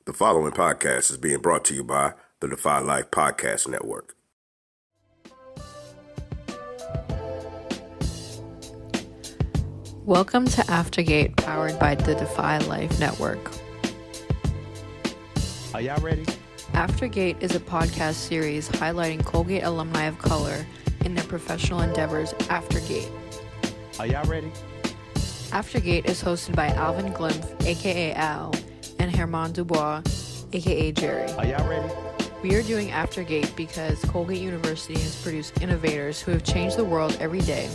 The following podcast is being brought to you by the Defy Life Podcast Network. Welcome to Aftergate, powered by the Defy Life Network. Are y'all ready? Aftergate is a podcast series highlighting Colgate alumni of color in their professional endeavors aftergate. Are y'all ready? Aftergate is hosted by Alvin Glimpf, aka Al, and Herman Dubois, aka Jerry. Are y'all ready? We are doing Aftergate because Colgate University has produced innovators who have changed the world every day,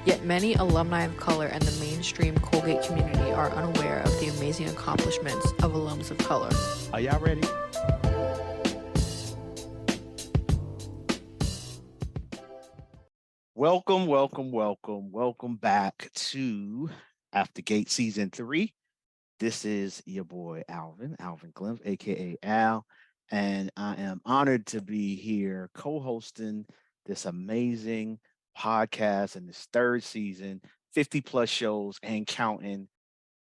yet many alumni of color and the mainstream Colgate community are unaware of the amazing accomplishments of alums of color. Are y'all ready? Welcome back to Aftergate Season 3. This is your boy Alvin Glimpf, aka Al, and I am honored to be here co-hosting this amazing podcast in this third season, 50 plus shows and counting.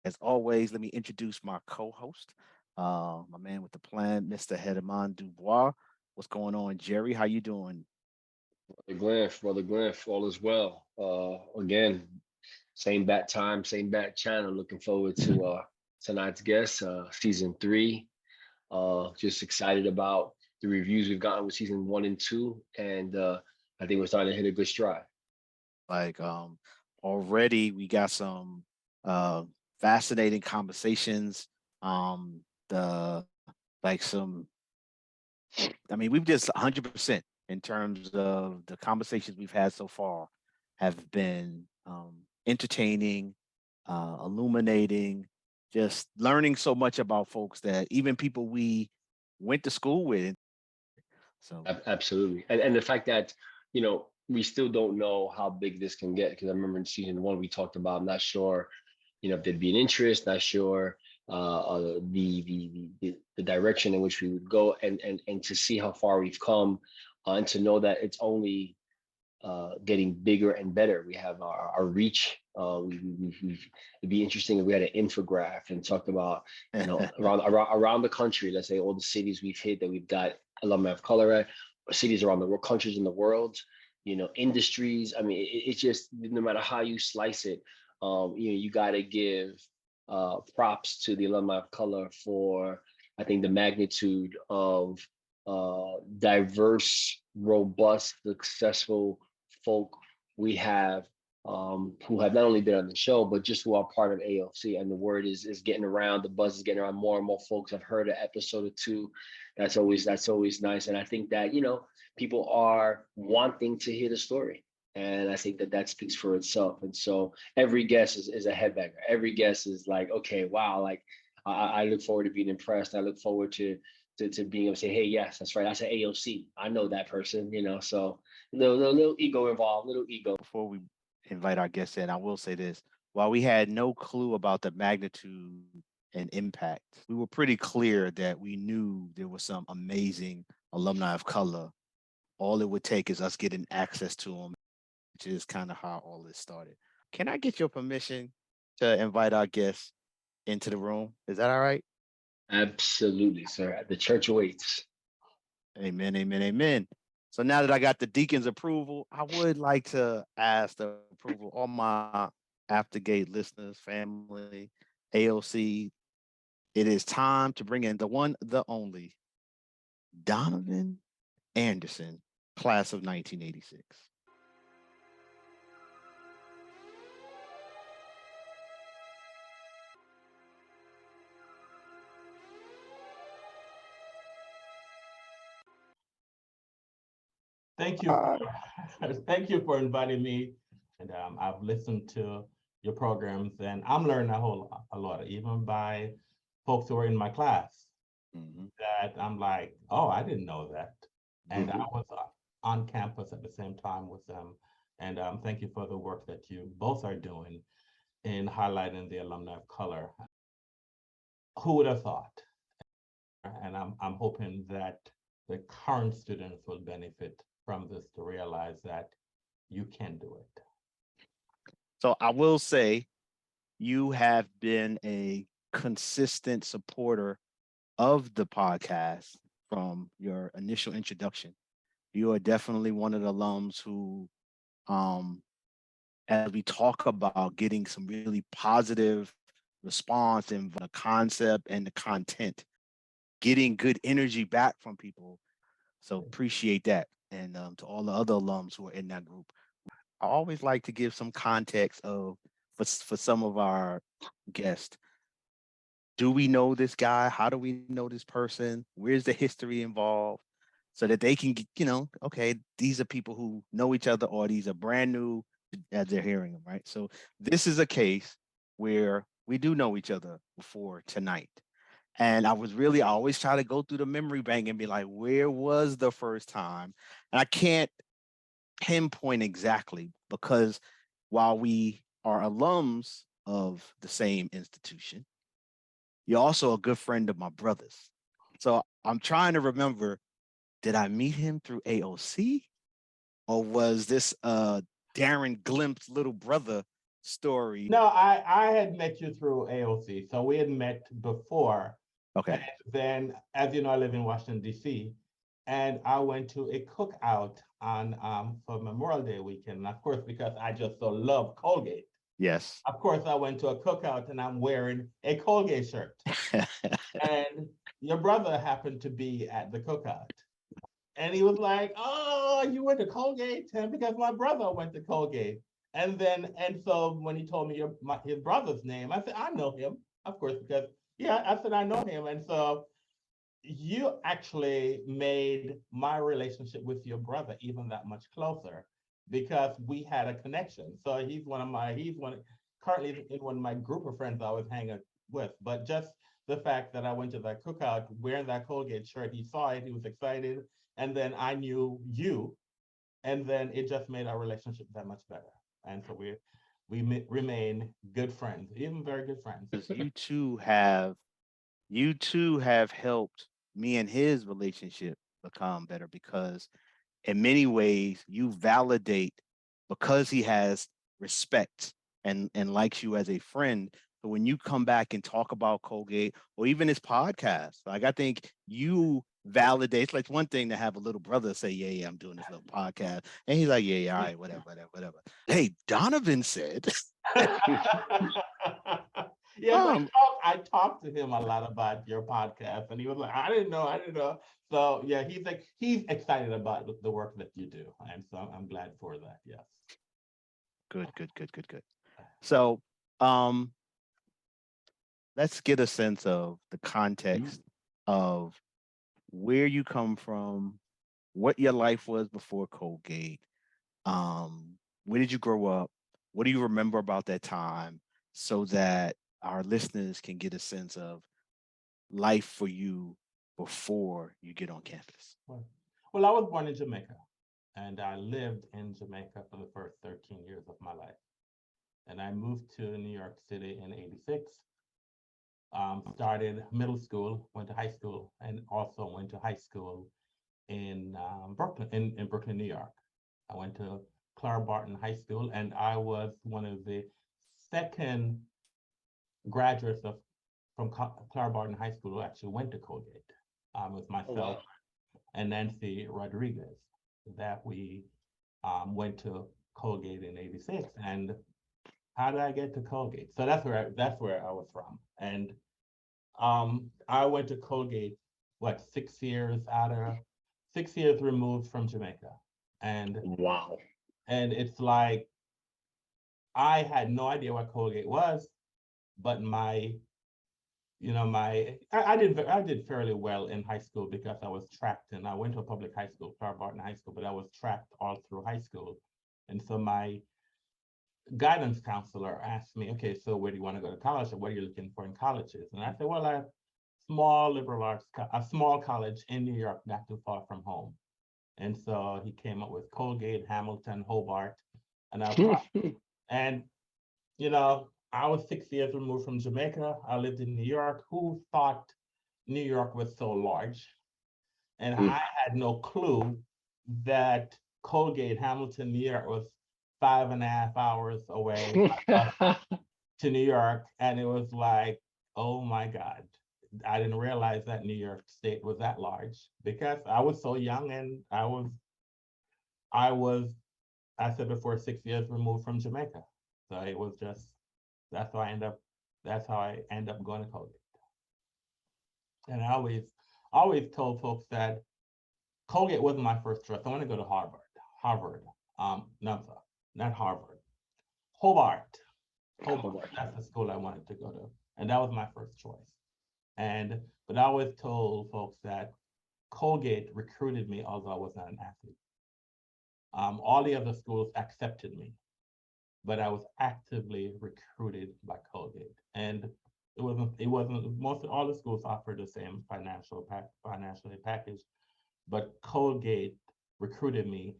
As always, let me introduce my co-host, my man with the plan, Mr. Herman Dubois. What's going on, Jerry? How you doing? Brother Glenn, all is well. Again, same bat time, same bat channel. Looking forward to tonight's guest, season 3. Just excited about the reviews we've gotten with season 1 and 2, and I think we're starting to hit a good stride. Like already we got some fascinating conversations. The like some I mean, we've just 100% in terms of the conversations we've had so far have been entertaining, illuminating, just learning so much about folks that even people we went to school with. So Absolutely, and the fact that we still don't know how big this can get, because I remember in season 1 we talked about, I'm not sure if there'd be an interest, not sure the direction in which we would go, and to see how far we've come, and to know that it's only getting bigger and better. We have our reach. It'd be interesting if we had an infograph and talked about around the country. Let's say all the cities we've hit that we've got alumni of color at, or cities around the world, countries in the world. Industries. I mean, it's just, no matter how you slice it, you got to give props to the alumni of color for, I think, the magnitude of diverse, robust, successful folk we have, who have not only been on the show, but just who are part of ALC. And the word is getting around, the buzz is getting around. More and more folks have heard an episode or two. That's always nice. And I think that, people are wanting to hear the story. And I think that speaks for itself. And so every guest is a headbanger. Every guest is like, okay, wow, like I look forward to being impressed. I look forward to being able to say, hey, yes, that's right. I said AOC. I know that person, so little ego involved, little ego. before we invite our guests in, I will say this. While we had no clue about the magnitude and impact, we were pretty clear that we knew there was some amazing alumni of color. All it would take is us getting access to them, which is kind of how all this started. Can I get your permission to invite our guests into the room? Is that all right? Absolutely, sir. The church awaits. Amen, amen, amen. So now that I got the deacon's approval, I would like to ask the approval of all my Aftergate listeners, family, AOC. It is time to bring in the one, the only, Donovan Anderson, class of 1986. Thank you. Thank you for inviting me. And I've listened to your programs, and I'm learning a lot, even by folks who are in my class. That I'm like, oh, I didn't know that. And I was on campus at the same time with them. And thank you for the work that you both are doing in highlighting the alumni of color. Who would have thought? And I'm hoping that the current students will benefit from this, to realize that you can do it. So I will say you have been a consistent supporter of the podcast from your initial introduction. You are definitely one of the alums who, as we talk about getting some really positive response in the concept and the content, getting good energy back from people. So appreciate that. And to all the other alums who are in that group, I always like to give some context of for some of our guests. Do we know this guy? How do we know this person? Where's the history involved? So that they can, okay, these are people who know each other, or these are brand new as they're hearing them, right? So this is a case where we do know each other before tonight. And I always try to go through the memory bank and be like, where was the first time? And I can't pinpoint exactly, because while we are alums of the same institution, you're also a good friend of my brother's. So I'm trying to remember, did I meet him through AOC? Or was this Darren Glimp's little brother story? No, I had met you through AOC. So we had met before. Okay. And then, as you know, I live in Washington, D.C. And I went to a cookout on for Memorial Day weekend. And of course, because I just so love Colgate. Yes. Of course, I went to a cookout and I'm wearing a Colgate shirt. And your brother happened to be at the cookout. And he was like, oh, you went to Colgate? And because my brother went to Colgate. And so when he told me his brother's name, I said, I know him, of course, because, yeah, I said, I know him. And so you actually made my relationship with your brother even that much closer, because we had a connection. So he's currently in one of my group of friends I was hanging with. But just the fact that I went to that cookout wearing that Colgate shirt, he saw it, he was excited. And then I knew you, and then it just made our relationship that much better. And so we remain good friends, even very good friends. You two have helped me and his relationship become better, because in many ways you validate, because he has respect and likes you as a friend. So when you come back and talk about Colgate or even his podcast, like, I think you validate. It's like one thing to have a little brother say, yeah, I'm doing this little podcast. And he's like, yeah, all right, whatever. Hey, Donovan said. Yes, I talked to him a lot about your podcast, and he was like, I didn't know. So yeah, he's excited about the work that you do, and so I'm glad for that. Yes. Good. So let's get a sense of the context of where you come from, what your life was before Colgate. Where did you grow up? What do you remember about that time, so that our listeners can get a sense of life for you before you get on campus? Well, I was born in Jamaica, and I lived in Jamaica for the first 13 years of my life. And I moved to New York City in '86. Started middle school, went to high school, and also went to high school in Brooklyn, in Brooklyn, New York. I went to Clara Barton High School, and I was one of the second graduates from Clara Barton High School who actually went to Colgate. With myself and Nancy Rodriguez, that we went to Colgate in '86. And how did I get to Colgate? So that's where I was from. And I went to Colgate, 6 years removed from Jamaica. And Wow. And it's like, I had no idea what Colgate was, but I did fairly well in high school because I was tracked, and I went to a public high school, Clara Barton High School, but I was tracked all through high school. And so my guidance counselor asked me, okay, so where do you want to go to college, or what are you looking for in colleges? And I said, well, a small college in New York, not too far from home. And so he came up with Colgate, Hamilton, Hobart, and and I was 6 years removed from Jamaica. I lived in New York. Who thought New York was so large? And I had no clue that Colgate, Hamilton, New York was 5.5 hours away to New York. And it was like, oh my God, I didn't realize that New York State was that large because I was so young and I said before, 6 years removed from Jamaica. So it was just, that's how I end up going to Colgate. And I always told folks that Colgate wasn't my first choice. I want to go to Harvard. No, I'm sorry, not Harvard. Hobart. That's the school I wanted to go to. And that was my first choice. But I always told folks that Colgate recruited me, although I was not an athlete. All the other schools accepted me, but I was actively recruited by Colgate. And it wasn't most all the schools offered the same financially package, but Colgate recruited me.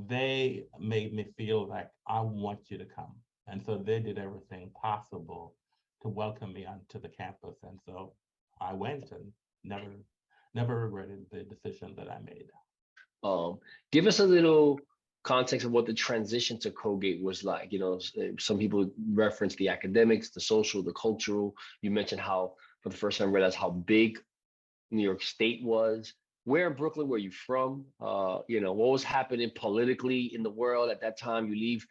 They made me feel like I want you to come. And so they did everything possible to welcome me onto the campus. And so I went and never regretted the decision that I made. Give us a little context of what the transition to Colgate was like. You know, some people reference the academics, the social, the cultural. You mentioned how for the first time realized how big New York State was. Where in Brooklyn were you from? You know, what was happening politically in the world at that time? You leave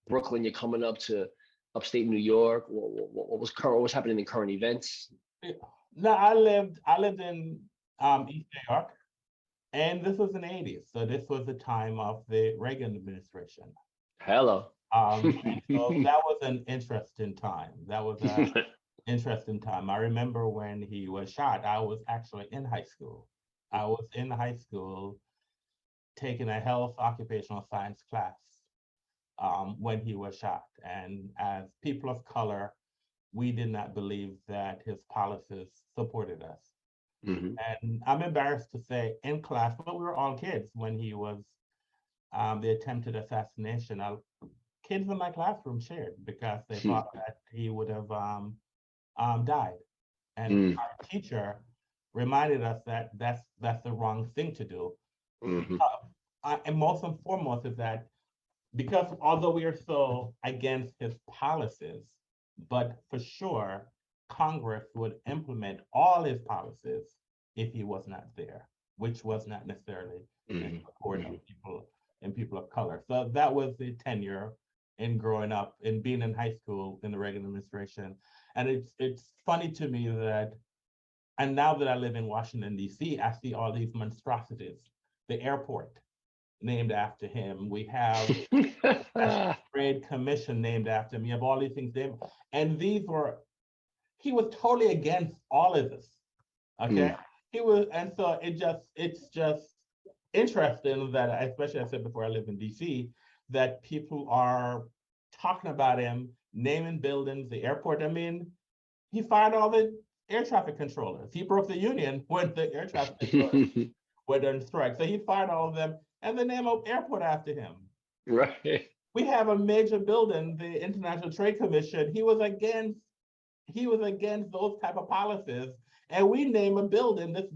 Brooklyn, you're coming up to upstate New York. What was happening in current events? No, I lived in East New York, and this was in the 80s. So this was the time of the Reagan administration. Hello. So that was an interesting time. I remember when he was shot, I was actually in high school. I was in high school taking a health occupational science class when he was shot. And as people of color, we did not believe that his policies supported us. Mm-hmm. And I'm embarrassed to say in class, but we were all kids when he was the attempted assassination. Kids in my classroom shared because they thought that he would have died. And our teacher reminded us that that's the wrong thing to do. Mm-hmm. And most and foremost is that because although we are so against his policies, but for sure, Congress would implement all his policies if he was not there, which was not necessarily in support of people of color. So that was the tenure in growing up and being in high school in the Reagan administration. And it's funny to me that, and now that I live in Washington, D.C., I see all these monstrosities. The airport named after him. We have a trade commission named after him. You have all these things named, and he was totally against all of this. Okay. He was, and so it's just interesting that, especially I said before, I live in DC, that people are talking about him, naming buildings, the airport. I mean, he fired all the air traffic controllers. He broke the union when the air traffic controllers went on strike. So he fired all of them and the name of airport after him. Right. We have a major building, the International Trade Commission. He was against those type of policies, and we name a building, this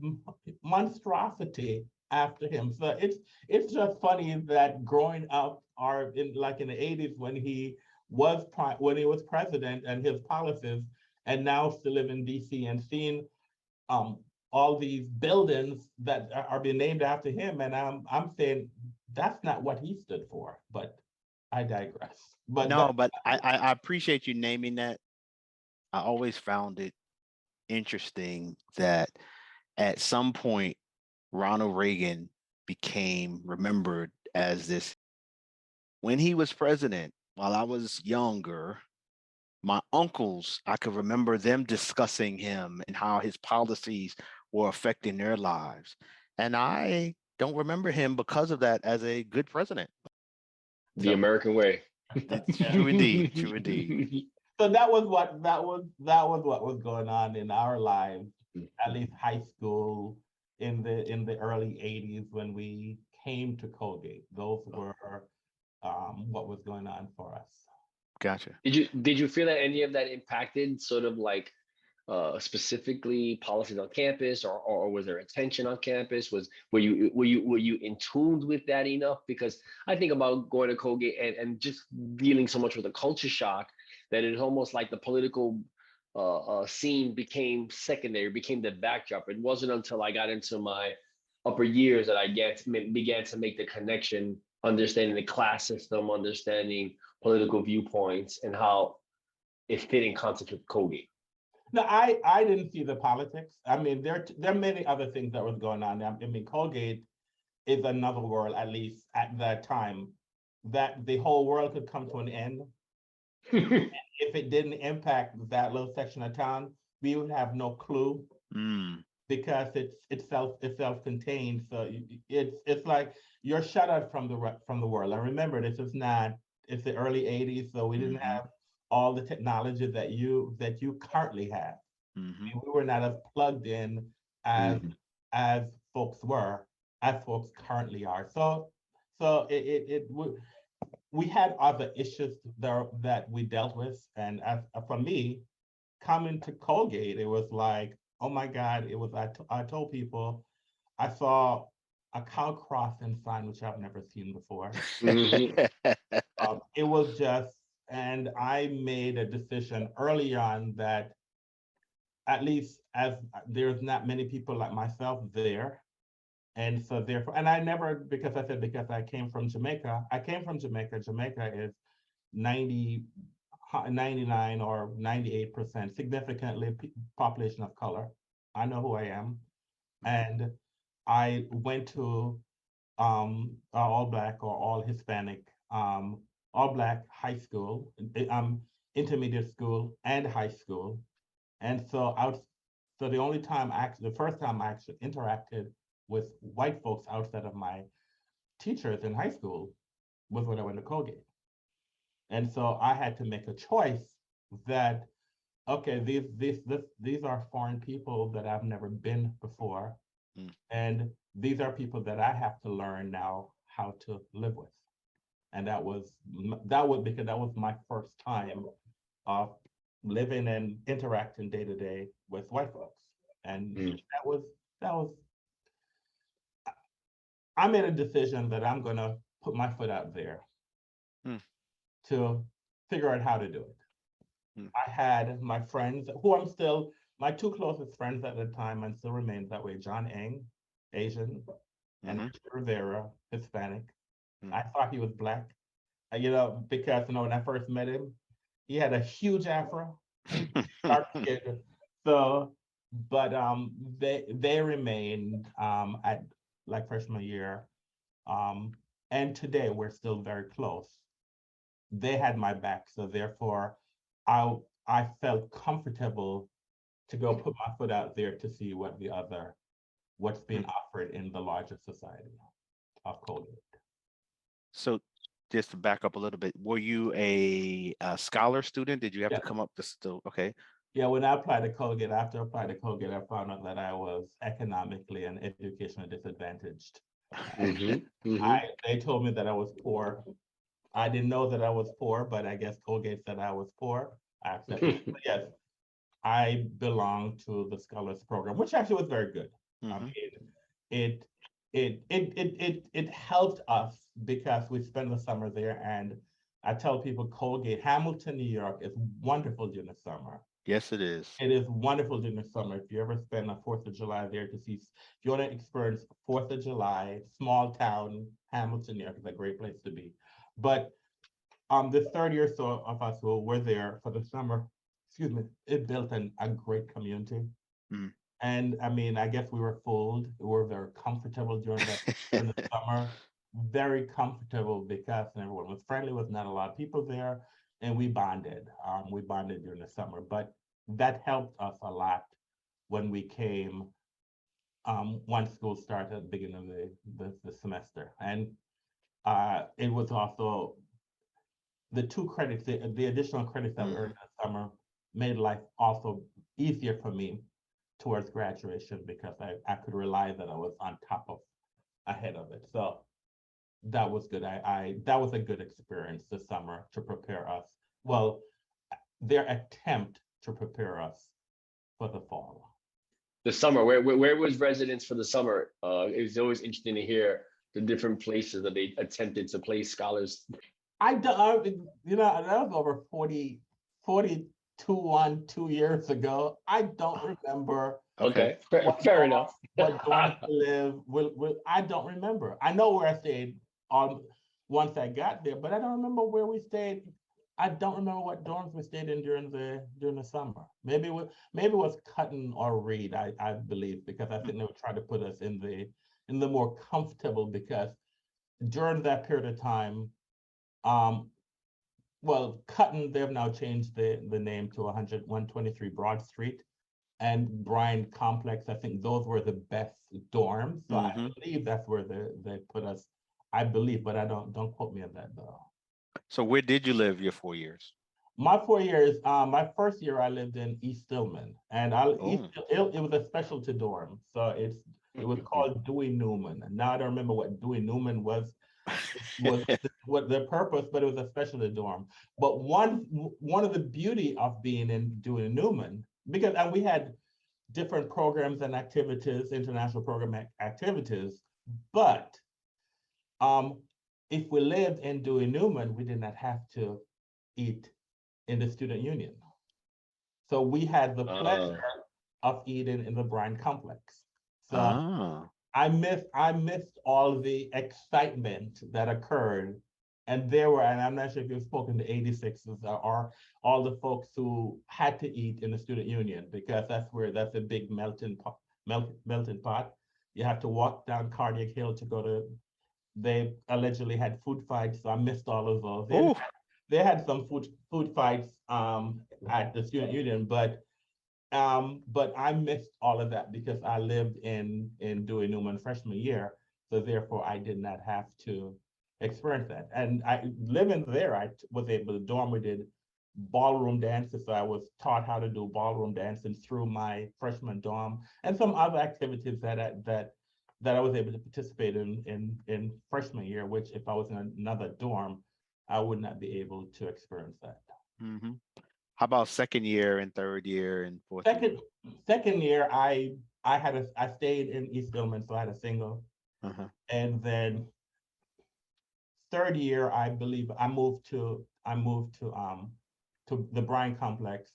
monstrosity, after him. So it's just funny that growing up, in the 80s when he was president and his policies, and now still live in DC and seeing all these buildings that are being named after him, and I'm saying that's not what he stood for. But I digress. But I appreciate you naming that. I always found it interesting that at some point Ronald Reagan became remembered as this. When he was president, while I was younger, my uncles, I could remember them discussing him and how his policies were affecting their lives. And I don't remember him because of that as a good president. The American way. True indeed. True indeed. So that was what was going on in our lives, at least high school, in the early 80s when we came to Colgate. Those were what was going on for us. Gotcha. Did you feel that any of that impacted sort of like specifically policies on campus, or was there attention on campus? Were you in tune with that enough? Because I think about going to Colgate and just dealing so much with a culture shock that it's almost like the political scene became secondary, became the backdrop. It wasn't until I got into my upper years that I began to make the connection, understanding the class system, understanding political viewpoints, and how it fit in concept with Colgate. No, I didn't see the politics. I mean, there are many other things that was going on. I mean, Colgate is another world, at least at that time, that the whole world could come to an end. If it didn't impact that little section of town, we would have no clue because it's self-contained. So it's like you're shut out from the world. And remember, it's the early '80s, so we didn't have all the technology that you currently have. I mean, we were not as plugged in as folks were, as folks currently are. So we had other issues that we dealt with, and for me, coming to Colgate, it was like, oh my God! It was I told people I saw a cow crossing sign, which I've never seen before. It was just, and I made a decision early on that at least as there's not many people like myself there. And so therefore, and I never, because I came from Jamaica. Jamaica is 99 or 98% significantly population of color. I know who I am. And I went to all Black or all Hispanic, all Black high school, intermediate school and high school. And so the first time I actually interacted with white folks outside of my teachers in high school was when I went to Colgate. And so I had to make a choice that, okay, these are foreign people that I've never been before. And these are people that I have to learn now how to live with. And that was because that was my first time of living and interacting day to day with white folks. And that was I made a decision that I'm gonna put my foot out there to figure out how to do it. I had my friends who my two closest friends at the time and still remain that way, John Eng, Asian, and Richard Rivera, Hispanic. I thought he was Black, because when I first met him, he had a huge afro, dark skin. So, but they remained at like freshman year, and today we're still very close. They had my back, so therefore, I felt comfortable to go put my foot out there to see what's being offered in the larger society of Colgate. So just to back up a little bit, were you a scholar student? Did you have to come up to still, okay. Yeah, when I applied to Colgate, after I applied to Colgate, I found out that I was economically and educationally disadvantaged. They told me that I was poor. I didn't know that I was poor, but I guess Colgate said I was poor. I accepted. Yes, I belong to the Scholars Program, which actually was very good. I mean, it helped us because we spent the summer there, and I tell people Hamilton, New York is wonderful during the summer. Yes, it is. It is wonderful during the summer. If you ever spend a 4th of July there if you want to experience 4th of July, small town, Hamilton, New York is a great place to be. But the third year or so of us who were there for the summer, it built a great community. And I mean, I guess we were fooled. We were very comfortable during the summer, very comfortable because everyone was friendly, was not a lot of people there, and we bonded. We bonded during the summer, but that helped us a lot when we came, once school started at the beginning of the semester. And it was also the 2 credits, the additional credits that we earned in the summer made life also easier for me towards graduation because I could rely that I was on top of ahead of it. So that was good. That was a good experience this summer to prepare us. Well, their attempt to prepare us for the fall. The summer, where was residence for the summer? It was always interesting to hear the different places that they attempted to place scholars. That was over 40 2 years ago. I don't remember Okay, what fair dorm, enough. what dorms to live. I don't remember. I know where I stayed on once I got there, but I don't remember where we stayed. I don't remember what dorms we stayed in during the summer. Maybe it was Cutton or Reed, I believe, because I think they were trying to put us in the more comfortable, because during that period of time, well, Cutton, they've now changed the name to 123 Broad Street, and Bryan Complex. I think those were the best dorms. So I believe that's where they put us. I believe, but I don't quote me on that though. So where did you live your 4 years? My 4 years, my first year I lived in East Stillman, and it was a specialty dorm. So it was called Dewey Newman. And now I don't remember what Dewey Newman was what the purpose, but it was a specialty dorm. But one of the beauty of being in Dewey Newman, because and we had different programs and activities, international activities, but if we lived in Dewey Newman, we did not have to eat in the student union. So we had the pleasure of eating in the Bryan Complex. So I missed all the excitement that occurred. And I'm not sure if you've spoken to 86s or all the folks who had to eat in the student union, because that's a big melting pot. You have to walk down Cardiac Hill to go to, they allegedly had food fights. So I missed all of those. They had some food fights at the student union, but I missed all of that because I lived in Dewey Newman freshman year, so therefore I did not have to experience that. And living there, I was able to dorm. We did ballroom dances, so I was taught how to do ballroom dancing through my freshman dorm, and some other activities that I was able to participate in freshman year, which if I was in another dorm, I would not be able to experience that. How about second year and third year and fourth year? Second year, I stayed in East Stillman, so I had a single. And then third year, I believe I moved to the Bryan Complex,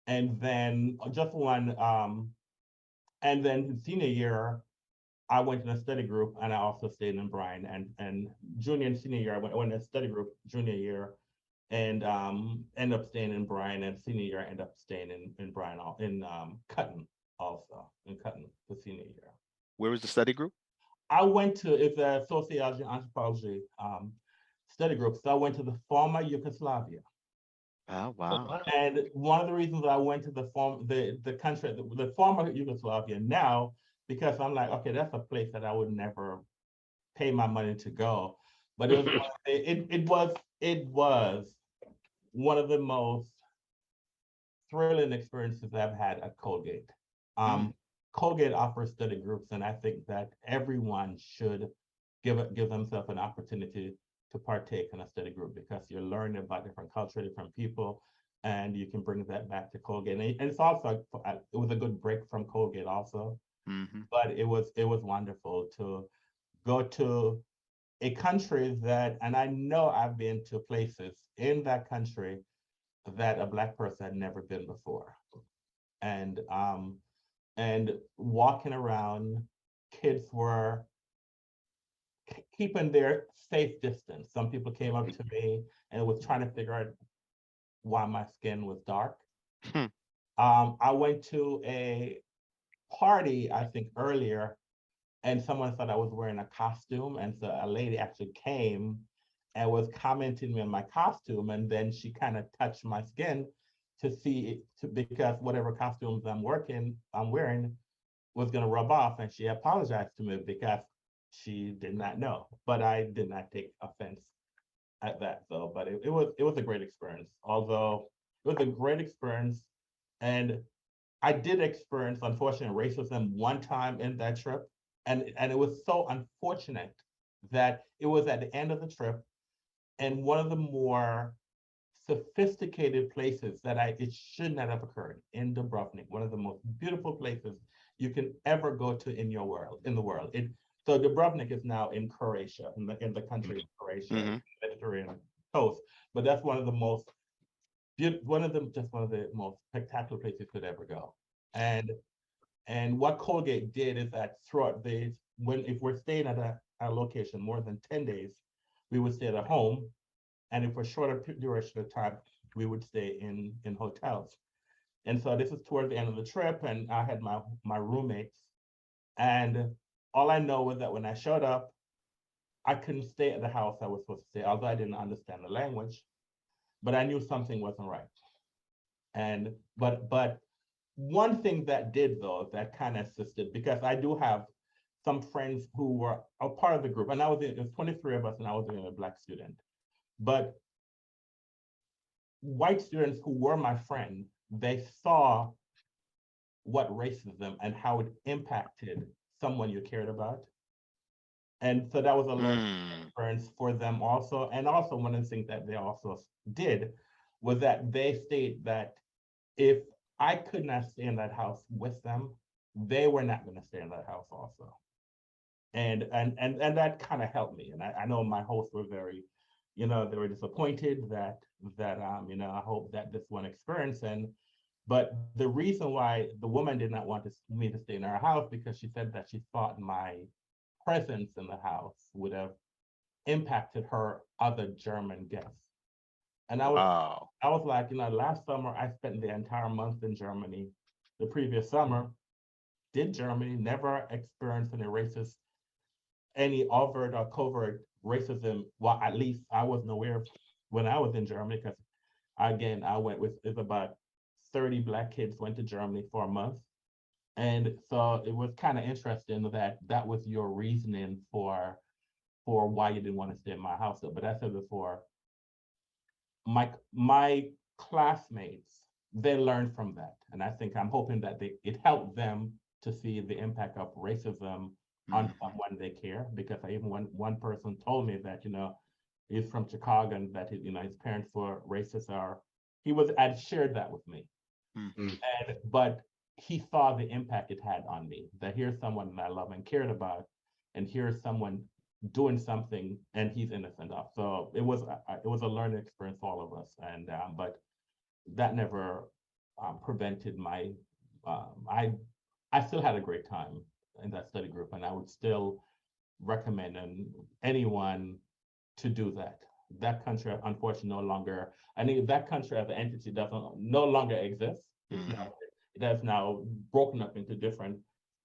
and then just one and then senior year, I went in a study group, and I also stayed in Bryan. And junior and senior year, I went in a study group junior year, and end up staying in Bryan, and senior year I end up staying in Bryan, in Cutton also, in Cutton for senior year. Where was the study group? I went to, it's a sociology anthropology study group. So I went to the former Yugoslavia. Oh, wow. And one of the reasons I went to the country, the former Yugoslavia now, because I'm like, okay, that's a place that I would never pay my money to go. But it was one of the most thrilling experiences I've had at Colgate. Colgate offers study groups, and I think that everyone should give themselves an opportunity to partake in a study group, because you're learning about different cultures, different people, and you can bring that back to Colgate. And it's also, it was a good break from Colgate also, but it was wonderful to go to a country that, and I know I've been to places in that country that a Black person had never been before. And walking around, kids were keeping their safe distance. Some people came up to me and was trying to figure out why my skin was dark. I went to a party, I think earlier, and someone thought I was wearing a costume. And so a lady actually came and was commenting on my costume. And then she kind of touched my skin to see, because whatever costumes I'm wearing was going to rub off. And she apologized to me because she did not know, but I did not take offense at that. So, but it was a great experience. Although it was a great experience, and I did experience, unfortunate racism one time in that trip. And it was so unfortunate that it was at the end of the trip, and one of the more sophisticated places that it should not have occurred, in Dubrovnik, one of the most beautiful places you can ever go to in the world. So Dubrovnik is now in Croatia, in the country of Croatia, Mediterranean coast. But that's one of the most one of the most spectacular places you could ever go. And what Colgate did is that throughout the if we're staying at a location more than 10 days, we would stay at a home, and if we're shorter duration of time, we would stay in hotels. And so this is toward the end of the trip, and I had my roommates, and all I know was that when I showed up, I couldn't stay at the house I was supposed to stay, although I didn't understand the language, but I knew something wasn't right. And but one thing that did, though, that kind of assisted, because I do have some friends who were a part of the group, and it was 23 of us, and I was a Black student. But white students who were my friend, they saw what racism and how it impacted someone you cared about. And so that was a learning experience for them also. And also one of the things that they also did was that they state that if I could not stay in that house with them, they were not going to stay in that house also. And that kind of helped me. And I know my hosts were very, they were disappointed that I hope that this one experience. But the reason why the woman did not want me to stay in her house, because she said that she thought my presence in the house would have impacted her other German guests. And I was like, last summer I spent the entire month in Germany. The previous summer, did Germany, never experienced any overt or covert racism. Well, at least I wasn't aware of when I was in Germany, because again, I went with about 30 Black kids went to Germany for a month. And so it was kind of interesting that was your reasoning for why you didn't want to stay in my house. But as I said before, my classmates, they learned from that. And I think I'm hoping that it helped them to see the impact of racism on someone they care. Because even one person told me that, he's from Chicago and that his parents were racist, or had shared that with me. But he saw the impact it had on me, that here's someone that I love and cared about, and here's someone doing something and he's innocent of. So it was a learning experience for all of us. And but that never prevented my I still had a great time in that study group, and I would still recommend anyone to do that. That country, unfortunately, no longer. I think that country as an entity no longer exists. It has now broken up into different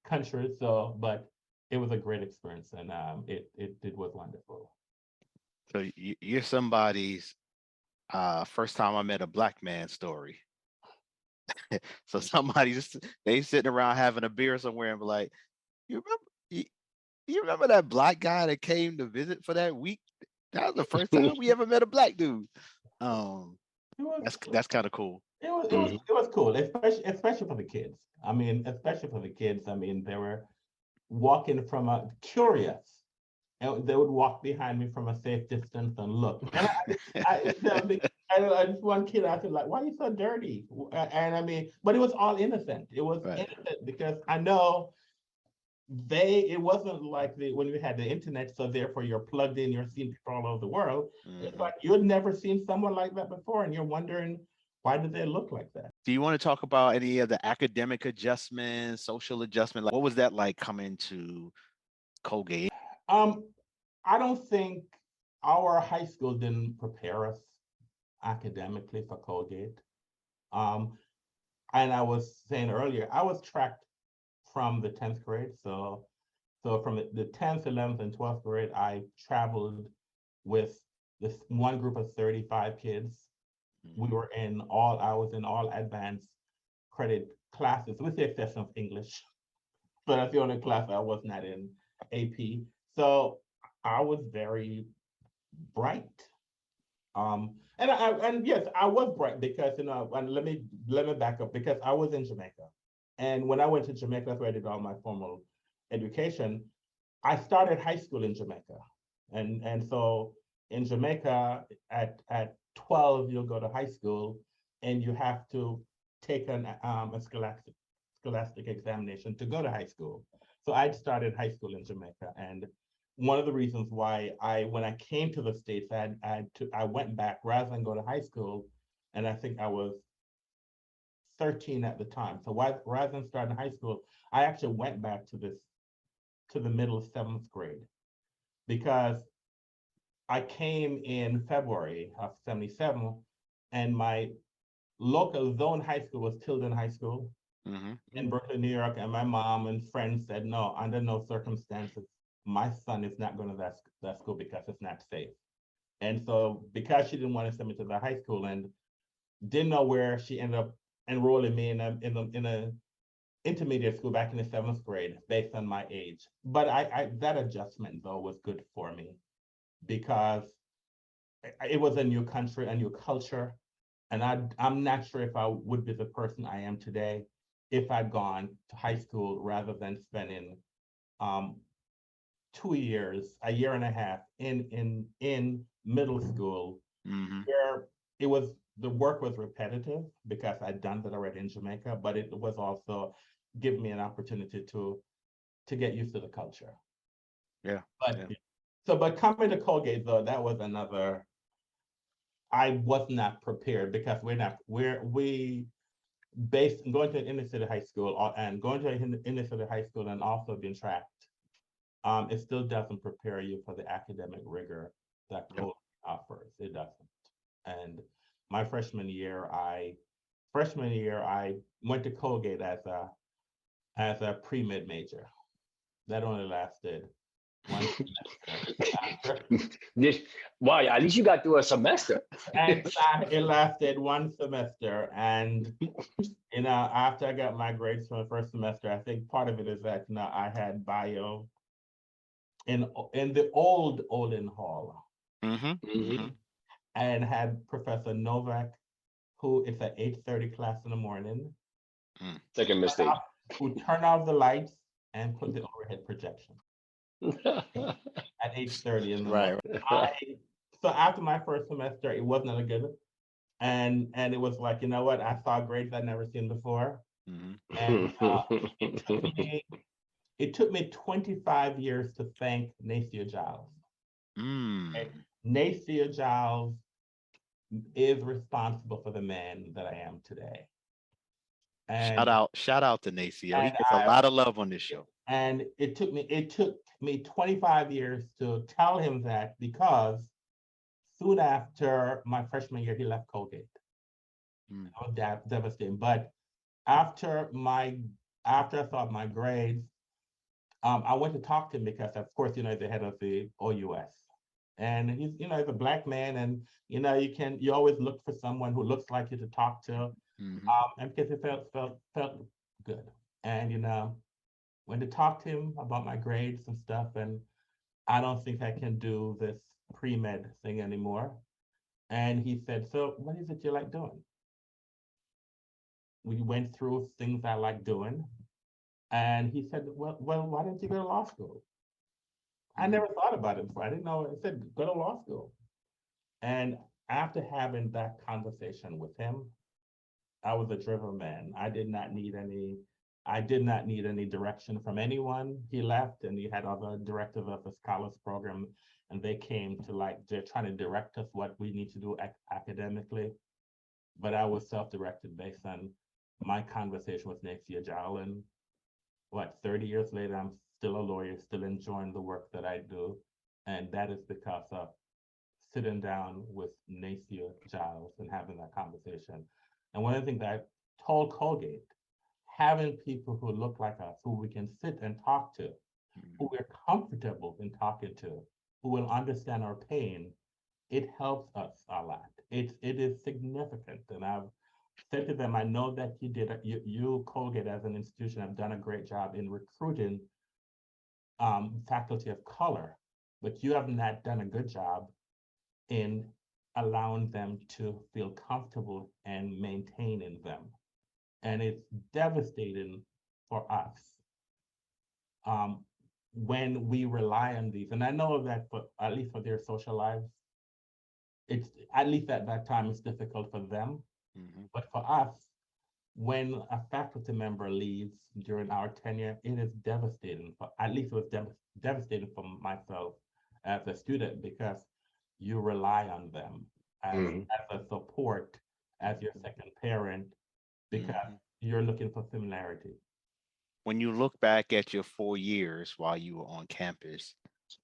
countries. So, but it was a great experience, and it was wonderful. So you're somebody's first time I met a Black man story. So somebody they sitting around having a beer somewhere and be like, you remember that Black guy that came to visit for that week? That was the first time we ever met a Black dude. That's kind of cool. It was cool, especially for the kids. I mean, they were walking from curious, and they would walk behind me from a safe distance and look. And one kid asked me, like, "Why are you so dirty?" And I mean, but it was all innocent. It was innocent because I know it wasn't like when we had the internet, so therefore you're plugged in, you're seeing people all over the world. It's like you had never seen someone like that before, and you're wondering, why do they look like that? Do you want to talk about any of the academic adjustments, social adjustment? Like, what was that like coming to Colgate? I don't think our high school didn't prepare us academically for Colgate. And I was saying earlier, I was tracked from the 10th grade. So from the 10th, 11th, and 12th grade, I traveled with this one group of 35 kids. I was in all advanced credit classes, with the exception of English. But that's the only class I was not in AP. So I was very bright. And yes, I was bright because, and let me back up, because I was in Jamaica. And when I went to Jamaica, that's where I did all my formal education. I started high school in Jamaica. And so in Jamaica, at 12, you'll go to high school, and you have to take a scholastic examination to go to high school. So I started high school in Jamaica. And one of the reasons why when I came to the States, I went back rather than go to high school and I think I was 13 at the time. So rather than starting high school, I actually went back to the middle of 7th grade, because I came in February of 77, and my local zone high school was Tilden High School in Brooklyn, New York. And my mom and friends said, no, under no circumstances, my son is not going to that school because it's not safe. And so because she didn't want to send me to the high school and didn't know where, she ended up enrolling me in a intermediate school back in the 7th grade based on my age. But I that adjustment though was good for me, because it was a new country, a new culture. And I'm not sure if I would be the person I am today if I'd gone to high school rather than spending 2 years, a year and a half in middle school, where the work was repetitive because I'd done that already in Jamaica, but it was also giving me an opportunity to get used to the culture. Yeah. But coming to Colgate though, that was another. I was not prepared because we based going to an inner city high school and going to an inner city high school and also being tracked. It still doesn't prepare you for the academic rigor that Colgate offers. It doesn't. And my freshman year, I went to Colgate as a pre-med major. That only lasted one semester. Wow, at least you got through a semester. And it lasted one semester. And after I got my grades from the first semester, I think part of it is that I had bio in the old Olin Hall. And had Professor Novak, who is at 8:30 class in the morning. Second mistake. Who turned off the lights and put the overhead projection at 8:30 in the morning. So after my first semester, it wasn't a good, and it was like, you know what? I saw grades I'd never seen before, and it took me 25 years to thank Nacia Giles. Okay? Nacia Giles is responsible for the man that I am today. And shout out to Nacia. He gets a lot of love on this show. And it took me 25 years to tell him that, because soon after my freshman year, he left Colgate. I was devastated. But after I saw my grades, I went to talk to him because, of course, he's the head of the OUS. And he's, he's a Black man, and you always look for someone who looks like you to talk to, and because it felt good. And went to talk to him about my grades and stuff, and I don't think I can do this pre-med thing anymore. And he said, so what is it you like doing? We went through things I like doing, and he said, well, why don't you go to law school? I never thought about it before. I didn't know. He said, go to law school. And after having that conversation with him, I was a driven man. I did not need any direction from anyone. He left, and he had other directors of the scholars program, and they came to they're trying to direct us what we need to do academically. But I was self-directed based on my conversation with Nacia Giles. And 30 years later, I'm still a lawyer, still enjoying the work that I do. And that is because of sitting down with Nacia Giles and having that conversation. And one of the things that I told Colgate, having people who look like us, who we can sit and talk to, who we're comfortable in talking to, who will understand our pain, it helps us a lot. It is significant. And I've said to them, I know that you Colgate as an institution have done a great job in recruiting faculty of color, but you have not done a good job in allowing them to feel comfortable and maintaining them. And it's devastating for us when we rely on these. And I know that at least for their social lives, it's at least at that time it's difficult for them. But for us, when a faculty member leaves during our tenure, it is devastating. At least it was devastating for myself as a student, because you rely on them as a support as your second parent because you're looking for similarity. When you look back at your 4 years while you were on campus,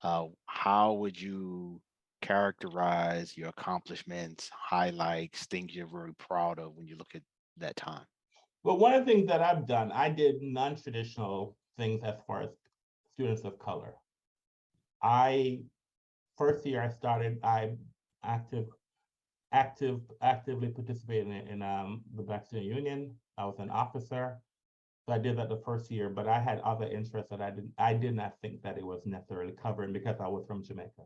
how would you characterize your accomplishments, highlights, things you're very proud of when you look at that time? Well, one of the things that I've done, I did non-traditional things as far as students of color. First year I started, I actively participated in the Black Student Union. I was an officer. So I did that the first year, but I had other interests that I did not think that it was necessarily covering because I was from Jamaica.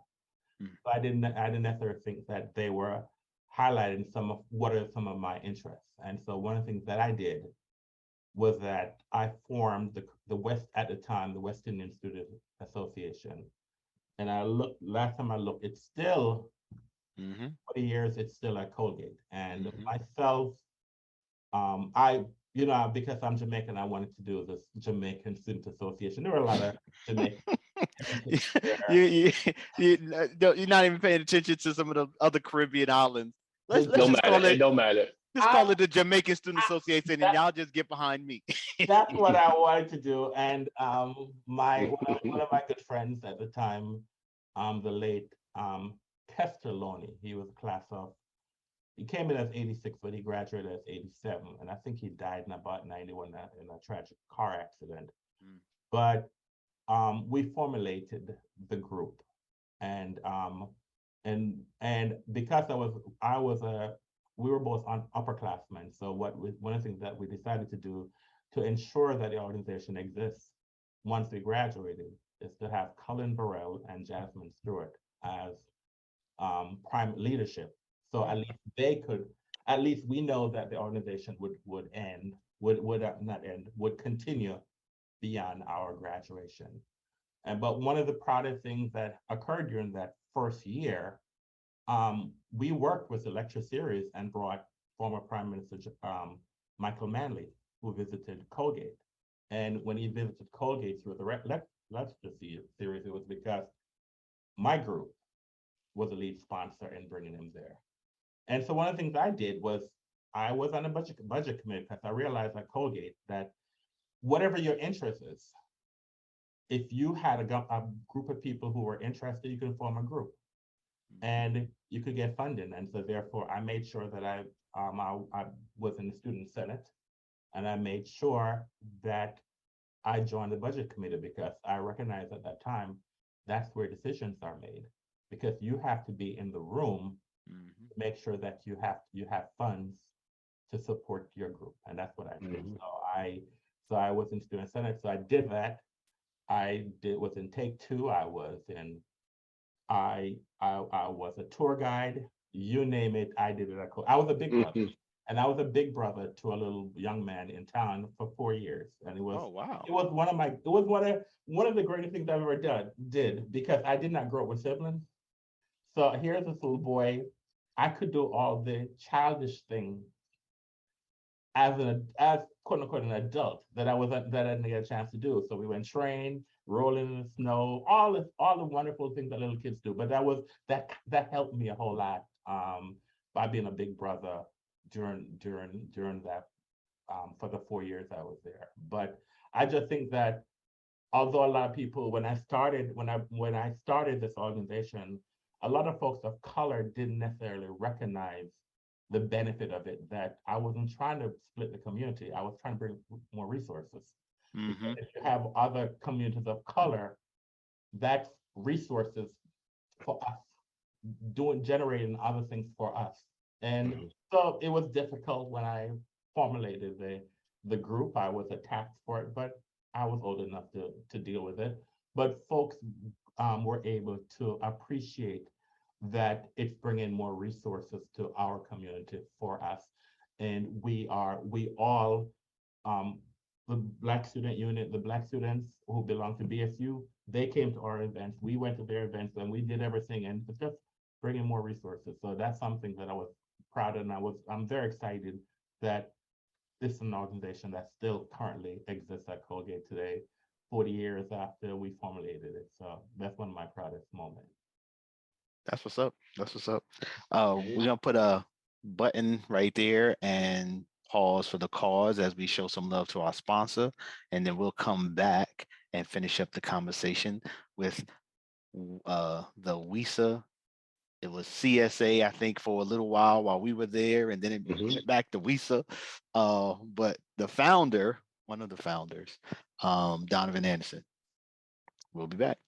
So I didn't necessarily think that they were highlighting what are some of my interests. And so one of the things that I did was that I formed the West at the time, the West Indian Student Association. And last time I looked, it's still 40 years, it's still at Colgate. And myself, because I'm Jamaican, I wanted to do this Jamaican Student Association. There were a lot of Jamaican. You're not even paying attention to some of the other Caribbean islands. Let's Don't just matter. call It don't matter. Just call it the Jamaican Student Association, and y'all just get behind me. That's what I wanted to do. And one of my good friends at the time, the late Kester Loney, he was he came in as 86, but he graduated as 87. And I think he died in about 91 in a tragic car accident. But we formulated the group. And because we were both upperclassmen. So one of the things that we decided to do to ensure that the organization exists once we graduated is to have Cullen Burrell and Jasmine Stewart as prime leadership. So at least we know that the organization would continue beyond our graduation. But one of the proudest things that occurred during that first year, we worked with the lecture series and brought former Prime Minister Michael Manley, who visited Colgate. And when he visited Colgate through the lecture series, it was because my group was the lead sponsor in bringing him there. And so one of the things I did was I was on a budget committee because I realized at Colgate that whatever your interest is, if you had a group of people who were interested, you can form a group and you could get funding. And so therefore I made sure that I was in the student senate, and I made sure that I joined the budget committee because I recognized at that time, that's where decisions are made, because you have to be in the room to make sure that you have funds to support your group. And that's what I did. So I was in student senate. So I did that. Was in Take Two. I was a tour guide. You name it, I did it. I was a big brother, and I was a big brother to a little young man in town for 4 years. And it was It was one of the greatest things I've ever did because I did not grow up with siblings. So here's this little boy. I could do all the childish things as quote unquote an adult that I didn't get a chance to do. So we went train, rolling in the snow, all the wonderful things that little kids do. But that helped me a whole lot by being a big brother during that for the 4 years I was there. But I just think that although a lot of people, when I started this organization, a lot of folks of color didn't necessarily recognize the benefit of it, that I wasn't trying to split the community. I was trying to bring more resources. If you have other communities of color, that's resources for us, generating other things for us. And so it was difficult when I formulated the group. I was attacked for it, but I was old enough to deal with it. But folks were able to appreciate that it's bringing more resources to our community for us. And we all, the Black Student Union, the Black students who belong to BSU, they came to our events, we went to their events, and we did everything, and it's just bringing more resources. So that's something that I was proud of, and I'm very excited that this is an organization that still currently exists at Colgate today, 40 years after we formulated it. So that's one of my proudest moments. That's what's up. We're gonna put a button right there and pause for the cause as we show some love to our sponsor. And then we'll come back and finish up the conversation with the WISA. It was CSA, I think, for a little while we were there, and then it went back to WISA. But the founder, one of the founders, Donovan Anderson. We'll be back.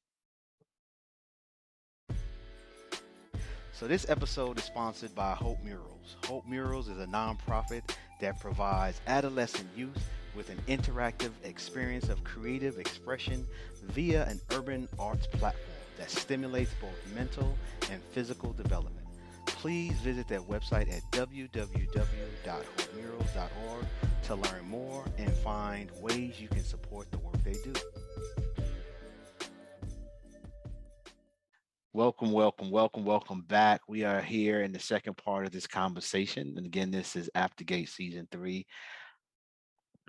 So this episode is sponsored by Hope Murals. Hope Murals is a nonprofit that provides adolescent youth with an interactive experience of creative expression via an urban arts platform that stimulates both mental and physical development. Please visit their website at www.hopemurals.org to learn more and find ways you can support the work they do. Welcome back. We are here in the second part of this conversation. And again, this is Aftergate Season 3.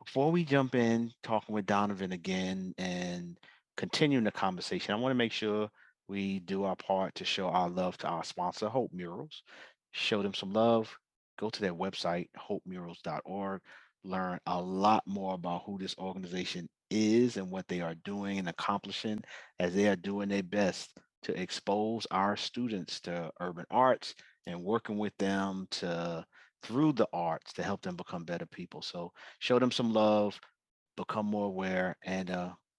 Before we jump in, talking with Donovan again and continuing the conversation, I want to make sure we do our part to show our love to our sponsor, Hope Murals. Show them some love. Go to their website, hopemurals.org. Learn a lot more about who this organization is and what they are doing and accomplishing as they are doing their best to expose our students to urban arts and working with them through the arts to help them become better people. So show them some love, become more aware, and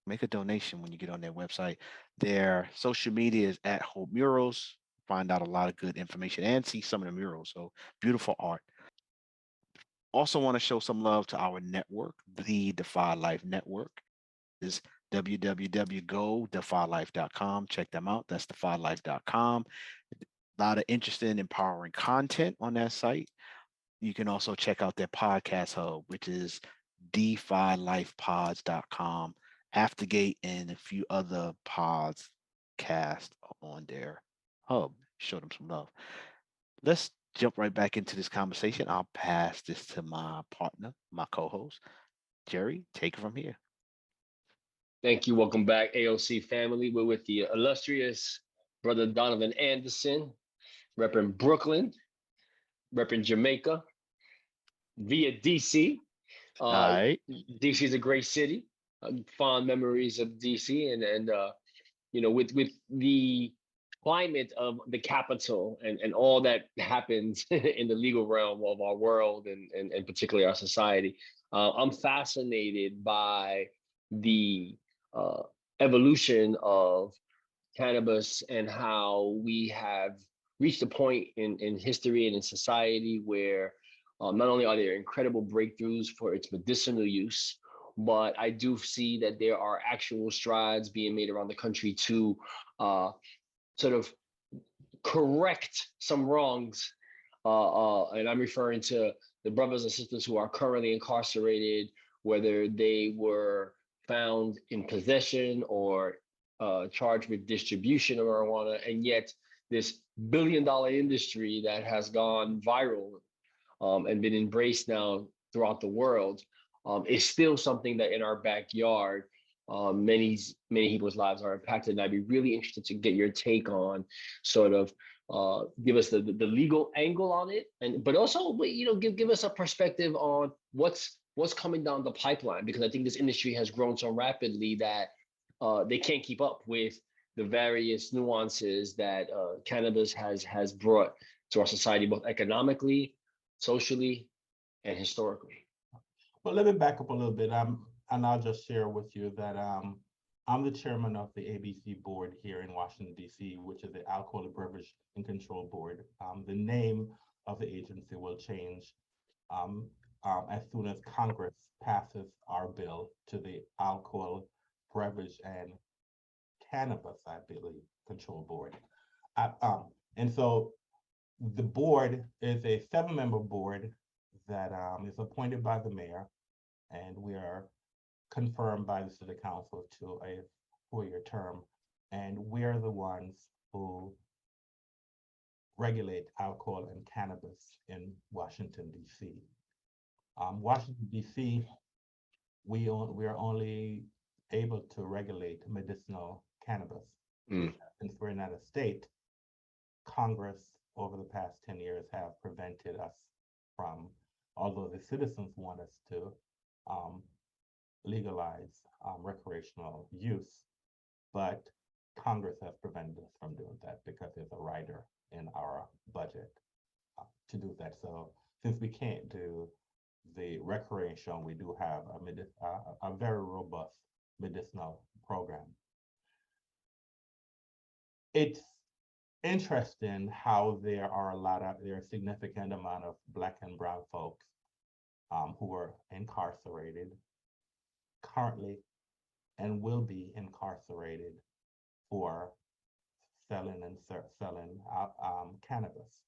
make a donation when you get on their website. Their social media is at Hope Murals. Find out a lot of good information and see some of the murals. So beautiful art. Also want to show some love to our network, the Defy Life Network. Is www.go-defylife.com. Check them out. That's defylife.com. A lot of interesting, empowering content on that site. You can also check out their podcast hub, which is defylifepods.com. Aftergate and a few other pods cast on their hub. Show them some love. Let's jump right back into this conversation. I'll pass this to my partner, my co-host, Jerry. Take it from here. Thank you. Welcome back, AOC family. We're with the illustrious brother Donovan Anderson, repping Brooklyn, repping Jamaica, via DC. All right. DC is a great city. Fond memories of DC, and with the climate of the capital and all that happens in the legal realm of our world and particularly our society. I'm fascinated by the evolution of cannabis and how we have reached a point in history and in society where not only are there incredible breakthroughs for its medicinal use, but I do see that there are actual strides being made around the country to sort of correct some wrongs. And I'm referring to the brothers and sisters who are currently incarcerated, whether they were found in possession or charged with distribution of marijuana, and yet this billion-dollar industry that has gone viral and been embraced now throughout the world is still something that in our backyard, many people's lives are impacted. And I'd be really interested to get your take on sort of give us the legal angle on it, but also give us a perspective on what's coming down the pipeline, because I think this industry has grown so rapidly that they can't keep up with the various nuances that cannabis has brought to our society, both economically, socially, and historically. Well, let me back up a little bit. And I'll just share with you that I'm the chairman of the ABC board here in Washington, D.C., which is the Alcoholic Beverage and Control Board. The name of the agency will change as soon as Congress passes our bill to the Alcohol, Beverage, and Cannabis, I believe, Control Board. And so the board is a 7-member board that is appointed by the mayor, and we are confirmed by the city council to a 4-year term. And we're the ones who regulate alcohol and cannabis in Washington, D.C. Washington, D.C., we are only able to regulate medicinal cannabis. Since we're not a state, Congress over the past 10 years have prevented us from, although the citizens want us to legalize recreational use, but Congress has prevented us from doing that because there's a rider in our budget to do that. So since we can't do the recreation, we do have a very robust medicinal program. It's interesting how there are a significant amount of Black and brown folks who are incarcerated currently and will be incarcerated for selling cannabis.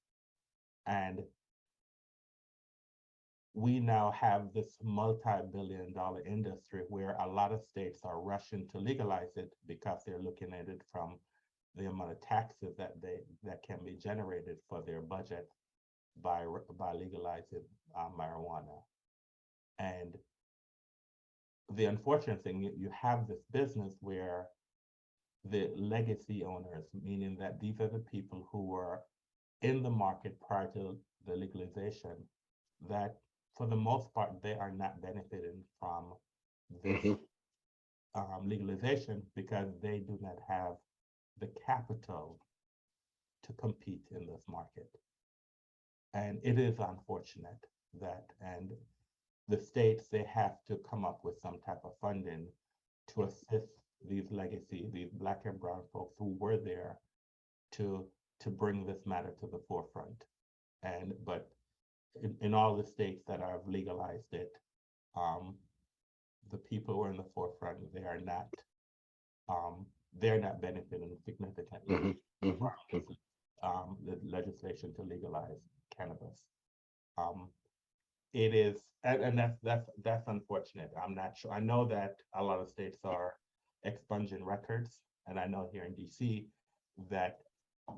And we now have this multi-billion-dollar industry where a lot of states are rushing to legalize it because they're looking at it from the amount of taxes that can be generated for their budget by legalizing marijuana. And the unfortunate thing, you have this business where the legacy owners, meaning that these are the people who were in the market prior to the legalization, that for the most part, they are not benefiting from this legalization because they do not have the capital to compete in this market. And it is unfortunate that, and the states, they have to come up with some type of funding to assist these Black and brown folks who were there to bring this matter to the forefront. But in all the states that have legalized it, the people who are in the forefront, they're not benefiting significantly from the legislation to legalize cannabis. It is, and that's unfortunate. I'm not sure. I know that a lot of states are expunging records, and I know here in DC that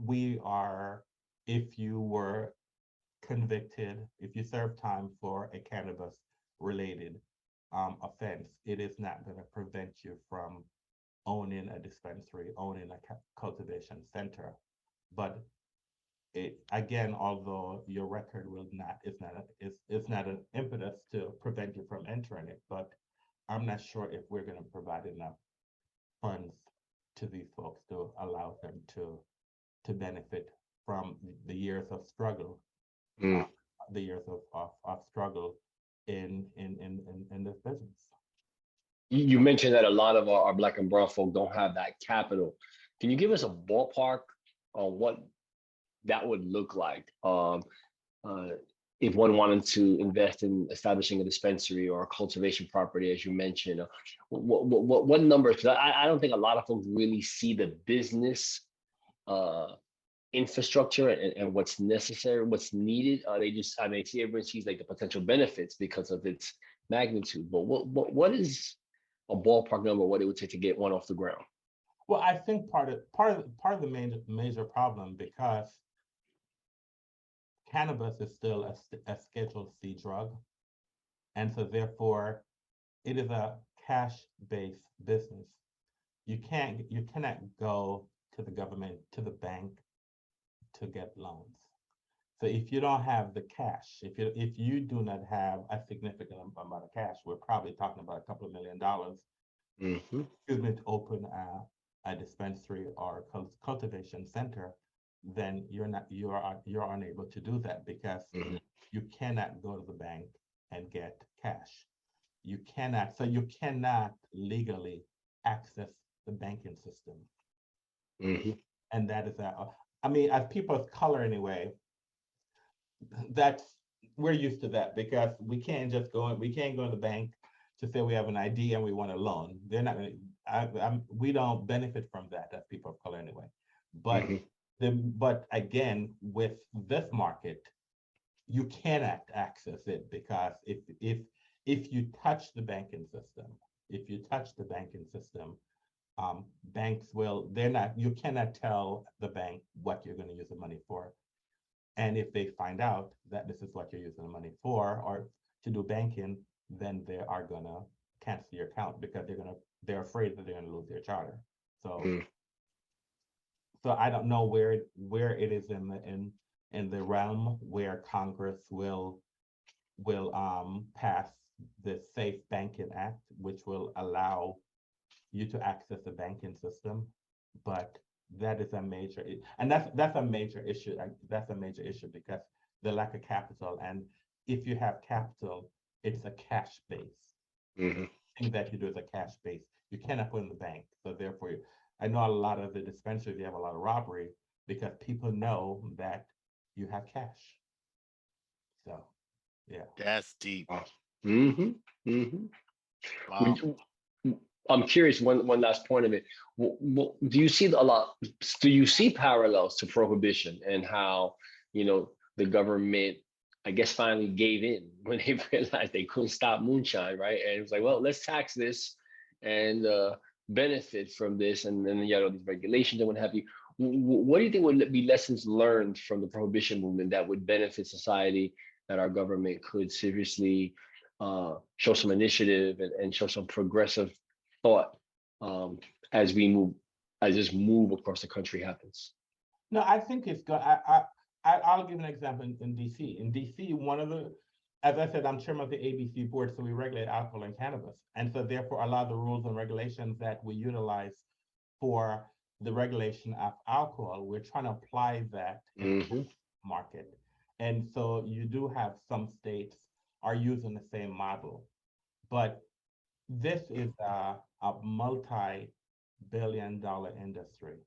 we are, if you were convicted, if you serve time for a cannabis related offense, it is not going to prevent you from owning a dispensary, owning a cultivation center. But it, again, although your record will not, it's not an impetus to prevent you from entering it, but I'm not sure if we're going to provide enough funds to these folks to allow them to benefit from the years of struggle, the years of struggle in this business. You mentioned that a lot of our Black and brown folk don't have that capital. Can you give us a ballpark on what that would look like if one wanted to invest in establishing a dispensary or a cultivation property, as you mentioned? What numbers? Because I don't think a lot of folks really see the business infrastructure and what's necessary, what's needed. They see everyone sees like the potential benefits because of its magnitude. But what is a ballpark number, what it would take to get one off the ground? Well, I think part of the major problem, because cannabis is still a Schedule C drug, and so therefore it is a cash-based business. You cannot go to the government, to the bank, to get loans. So if you don't have the cash, if you do not have a significant amount of cash, we're probably talking about a couple of $1 million, to open a dispensary or a cultivation center, then you're unable to do that because you cannot go to the bank and get cash. You cannot legally access the banking system. And that is as people of color anyway, we're used to that because we can't go to the bank to say we have an ID and we want a loan. They're not going to, we don't benefit from that as people of color anyway. But but again, with this market, you cannot access it because if you touch the banking system, banks will, you cannot tell the bank what you're going to use the money for. And if they find out that this is what you're using the money for or to do banking, then they are going to cancel your account because they're afraid that they're going to lose their charter. So I don't know where it is in in the realm where Congress will pass the Safe Banking Act, which will allow you to access the banking system. But that is a major, and that's a major issue. That's a major issue because the lack of capital. And if you have capital, it's a cash base. Mm-hmm. Thing that you do is a cash base. You cannot put in the bank. So therefore, I know a lot of the dispensaries, you have a lot of robbery because people know that you have cash. So, yeah. That's deep. Mm-hmm. Mm-hmm. Wow. I'm curious. One last point of it. Do you see a lot? Do you see parallels to prohibition and how the government, I guess, finally gave in when they realized they couldn't stop moonshine, right? And it was like, well, let's tax this and benefit from this, and then you know these regulations and what have you. What do you think would be lessons learned from the prohibition movement that would benefit society, that our government could seriously show some initiative and show some progressive thought as this move across the country happens? No, I think it's good. I'll give an example in DC. In DC, as I said, I'm chairman of the ABC board, so we regulate alcohol and cannabis. And so therefore, a lot of the rules and regulations that we utilize for the regulation of alcohol, we're trying to apply that in the market. And so you do have some states are using the same model, but this is a multi-billion-dollar industry.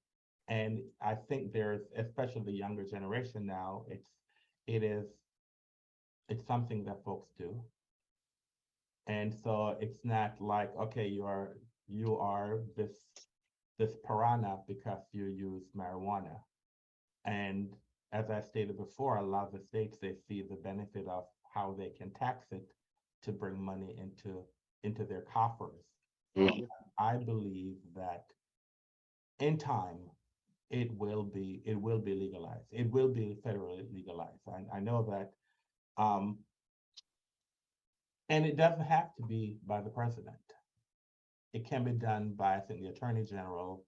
And I think there's, especially the younger generation now, it's something that folks do. And so it's not like, okay, you are this piranha because you use marijuana. And as I stated before, a lot of the states, they see the benefit of how they can tax it to bring money into their coffers. Mm-hmm. I believe that in time, it will be legalized. It will be federally legalized. I know that, and it doesn't have to be by the president. It can be done by, I think, the attorney general,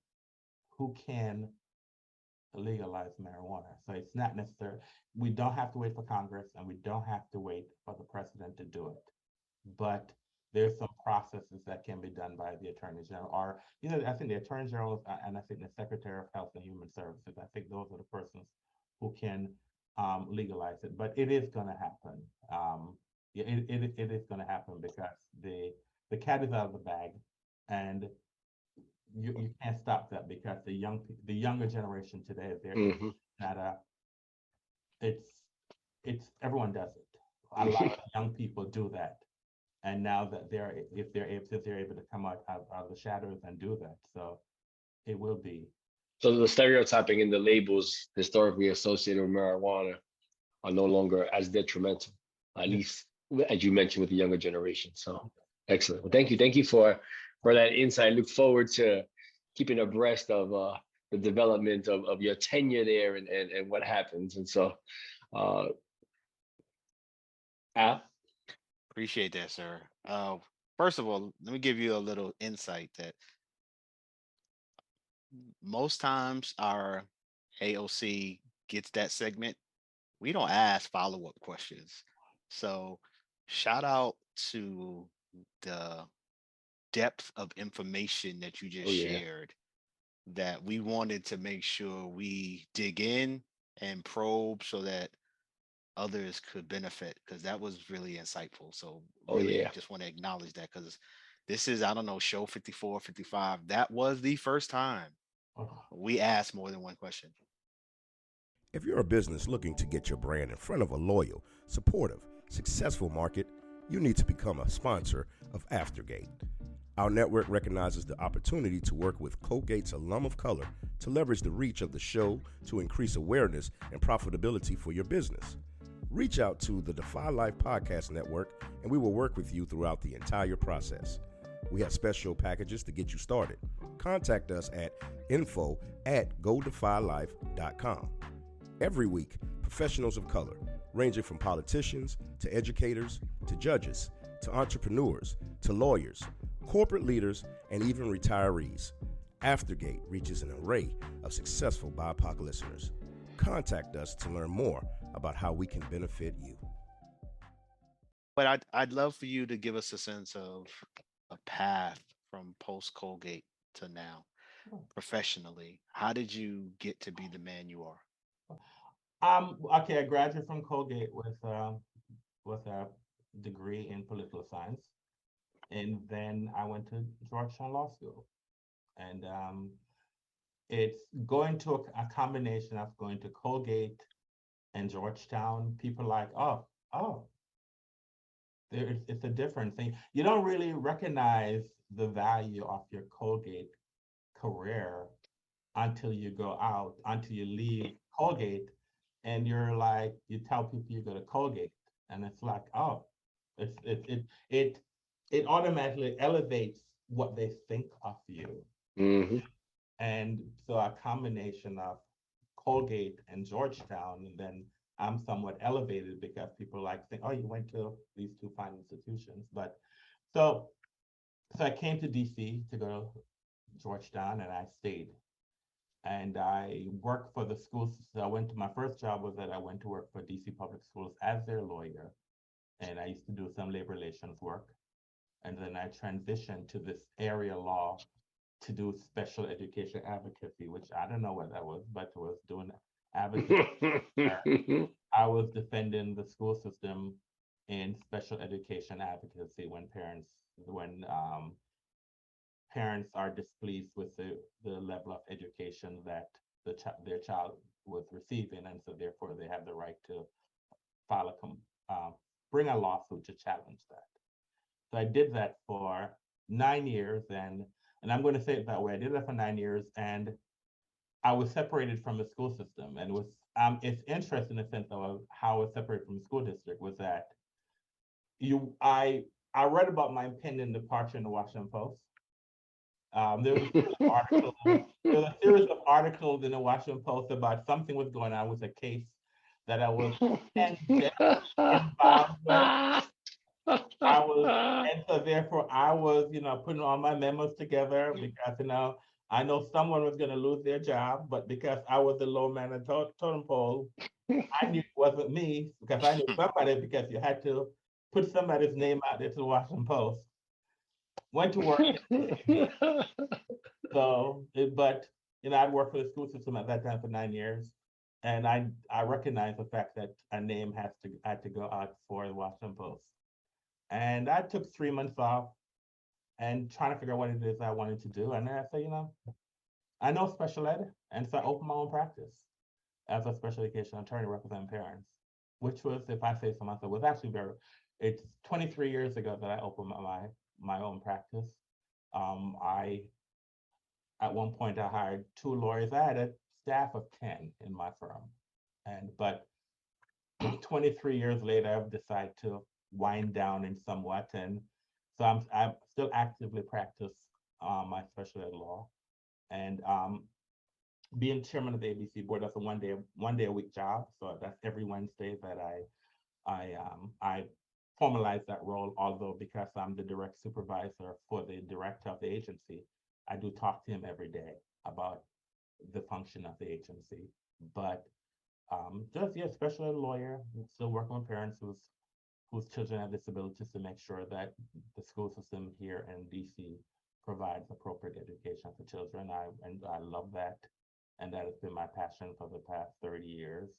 who can legalize marijuana. So it's not necessary. We don't have to wait for Congress, and we don't have to wait for the president to do it. But there's some processes that can be done by the attorney general, or I think the attorney general and I think the secretary of health and human services. I think those are the persons who can legalize it. But it is going to happen. It is going to happen because the cat is out of the bag, and you can't stop that because the younger generation today, it's everyone does it. A lot of young people do that. And now that they're able to come out of the shadows and do that, so it will be. So the stereotyping and the labels historically associated with marijuana are no longer as detrimental, at least as you mentioned with the younger generation. So excellent. Well, thank you for that insight. Look forward to keeping abreast of the development of your tenure there and what happens. And so, Al. Appreciate that, sir. First of all, let me give you a little insight that most times our AOC gets that segment. We don't ask follow-up questions. So shout out to the depth of information that you just shared, that we wanted to make sure we dig in and probe so that others could benefit, because that was really insightful. So just want to acknowledge that, because this is, I don't know, show 54, 55. That was the first time we asked more than one question. If you're a business looking to get your brand in front of a loyal, supportive, successful market, you need to become a sponsor of Aftergate. Our network recognizes the opportunity to work with Colgate's alum of color to leverage the reach of the show to increase awareness and profitability for your business. Reach out to the Defy Life Podcast Network, and we will work with you throughout the entire process. We have special packages to get you started. Contact us at info@godefylife.com. Every week, professionals of color, ranging from politicians to educators to judges to entrepreneurs to lawyers, corporate leaders, and even retirees. Aftergate reaches an array of successful BIPOC listeners. contact us to learn more about how we can benefit you. But I'd love for you to give us a sense of a path from post Colgate to now professionally. How did you get to be the man you are? Okay, I graduated from Colgate with a degree in political science, and then I went to Georgetown Law School, and it's going to a combination of going to Colgate and Georgetown. People like, oh, it's a different thing. You don't really recognize the value of your Colgate career until you go out, until you leave Colgate, and you're like, you tell people you go to Colgate, and it's like, oh, it automatically elevates what they think of you. Mm-hmm. And so a combination of Colgate and Georgetown, and then I'm somewhat elevated because people like think, oh, you went to these two fine institutions. But so I came to DC to go to Georgetown, and I stayed. And I worked for the schools. So I went to my first job was that I went to work for DC Public Schools as their lawyer. And I used to do some labor relations work. And then I transitioned to this area law to do special education advocacy, which I don't know what that was, but was doing advocacy. I was defending the school system in special education advocacy when parents are displeased with the level of education that their child was receiving, and so therefore they have the right to bring a lawsuit to challenge that. So I did that for 9 years, and I'm going to say it that way. I did that for 9 years, and I was separated from the school system, and it's interesting in the sense of how I was separated from the school district was that I read about my impending departure in the Washington Post. There was a series of articles in the Washington Post about something was going on with a case that I was involved with. And so therefore I was, putting all my memos together because, I know someone was going to lose their job, but because I was the low man of the totem pole, I knew it wasn't me because I knew somebody, because you had to put somebody's name out there to the Washington Post. Went to work. But I'd worked for the school system at that time for 9 years, and I recognized the fact that a name had to go out for the Washington Post. And I took 3 months off and trying to figure out what it is I wanted to do. And then I said, I know special ed. And so I opened my own practice as a special education attorney representing parents, which was, if I say so myself, was actually it's 23 years ago that I opened my own practice. At one point I hired 2 lawyers. I had a staff of 10 in my firm. But 23 years later, I've decided to wind down in somewhat. And so I still actively practice my special ed law. And being chairman of the ABC board, that's a one day a week job. So that's every Wednesday that I formalize that role, although because I'm the direct supervisor for the director of the agency, I do talk to him every day about the function of the agency. But special ed lawyer, still working with parents whose children have disabilities to make sure that the school system here in DC provides appropriate education for children. I love that. And that has been my passion for the past 30 years.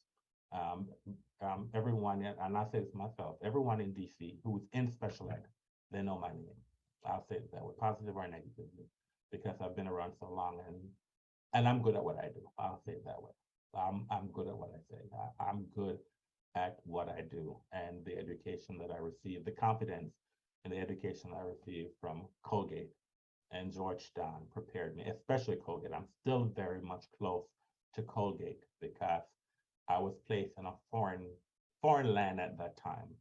Everyone, and I say this myself, everyone in DC who's in special ed, they know my name. I'll say it that way, positive or negatively, because I've been around so long and I'm good at what I do. I'll say it that way. I'm good at what I say. I'm good at what I do, and the education that I received, the confidence and the education I received from Colgate and Georgetown prepared me, especially Colgate. I'm still very much close to Colgate because I was placed in a foreign land at that time,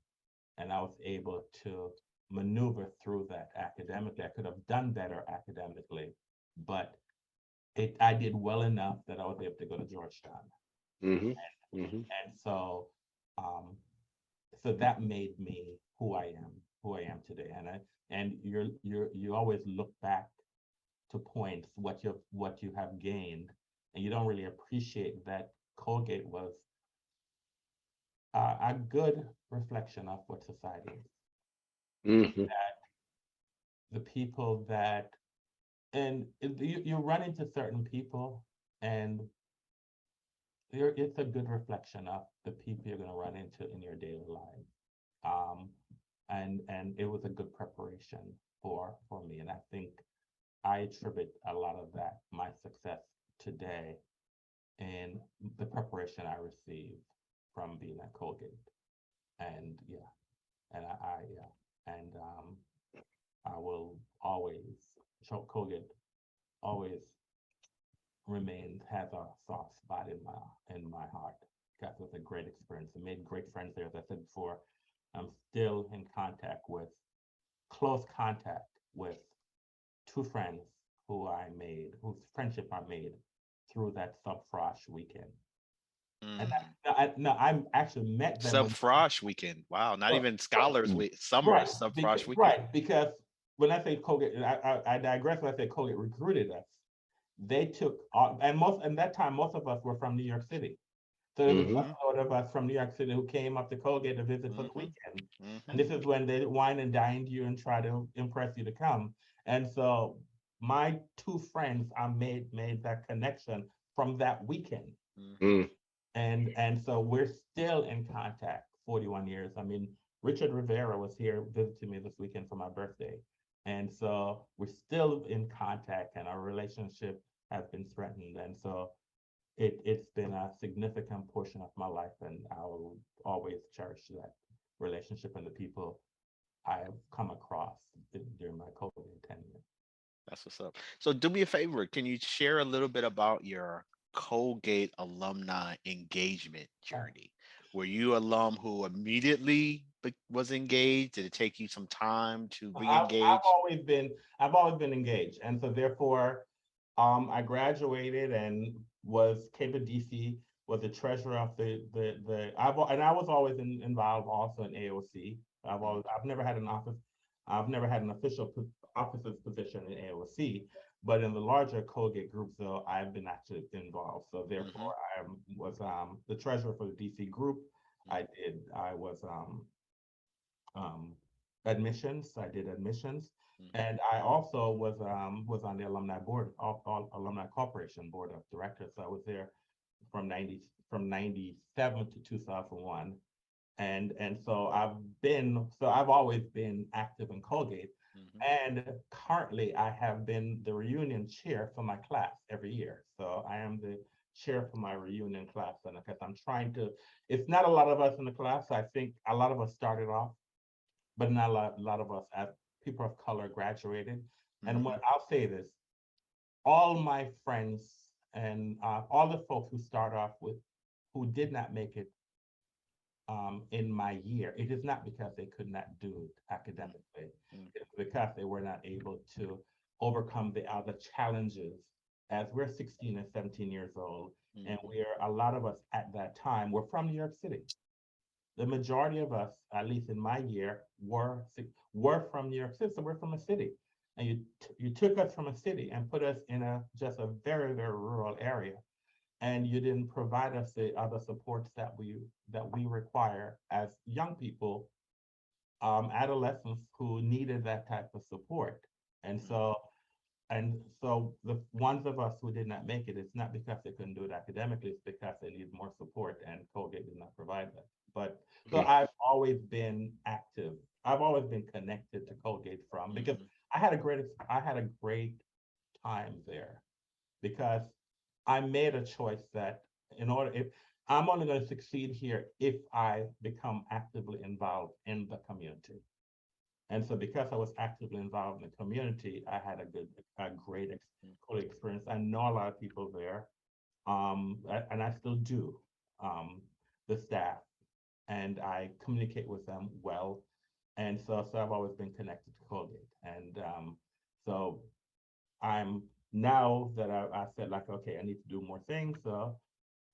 and I was able to maneuver through that academically. I could have done better academically, but I did well enough that I was able to go to Georgetown. Mm-hmm. And so that made me who I am today. And you always look back to points what you have gained, and you don't really appreciate that Colgate was a good reflection of what society is. Mhm. That the people that, and you run into certain people, and it's a good reflection of the people you're going to run into in your daily life. Um, and it was a good preparation for me. And I think I attribute a lot of that, my success today, in the preparation I received from being at Colgate. And yeah, and I will always, Colgate always remains, has a soft spot in my heart. That was a great experience. I made great friends there. As I said before, I'm still in close contact with two friends whose friendship I made through that sub-frosh weekend. And I actually met them when, Sub-frosh weekend. Wow, not well, even scholars week, summer, right, sub-frosh weekend. because when I say Colgate, I digress when I say Colgate recruited us. They took, and that time, most of us were from New York City. So there was Mhm. a lot of us from New York City who came up to Colgate to visit for the weekend. And this Mhm. is when they wine and dined you and try to impress you to come. And so my two friends, I made that connection from that weekend. Mm. And so we're still in contact 41 years. I mean, Richard Rivera was here visiting me this weekend for my birthday. And so we're still in contact, and our relationship has been strengthened. And so it's been a significant portion of my life, and I will always cherish that relationship and the people I have come across during my COVID tenure. That's what's up. So do me a favor. Can you share a little bit about your Colgate alumni engagement journey? Were you alum who immediately was engaged? Did it take you some time to I've re-engage? always been engaged, and so therefore, I graduated and came to DC, was the treasurer of and I was always involved also in AOC. I've never had an office, I've never had an official officer's position in AOC, but in the larger Colgate group, so I've been actually involved. So therefore, I was the treasurer for the DC group. I was um, admissions. I did admissions, and I also was on the alumni board, all alumni corporation board of directors. So I was there from 97 to 2001, and so I've always been active in Colgate, and currently I have been the reunion chair for my class every year. So I am the chair for my reunion class, and because I'm trying to, it's not a lot of us in the class. I think a lot of us started off, but not a lot of us as people of color graduated. And what I'll say this, all my friends and all the folks who start off with, who did not make it in my year, it is not because they could not do it academically. It's because they were not able to overcome the other challenges. As we're 16 and 17 years old, and a lot of us at that time, were from New York City. The majority of us, at least in my year, were from New York City. So we're from a city, and you took us from a city and put us in just a very, very rural area, and you didn't provide us the other supports that we require as young people, adolescents who needed that type of support. And so the ones of us who did not make it, it's not because they couldn't do it academically, it's because they need more support, and Colgate did not provide that. But so I've always been active. I've always been connected to Colgate because I had a great time there, because I made a choice that if I'm only going to succeed here if I become actively involved in the community. And so because I was actively involved in the community, I had a great experience. I know a lot of people there, and I still do, the staff, and I communicate with them well. And so I've always been connected to Colgate. And so I'm now that I said, like, okay, I need to do more things. So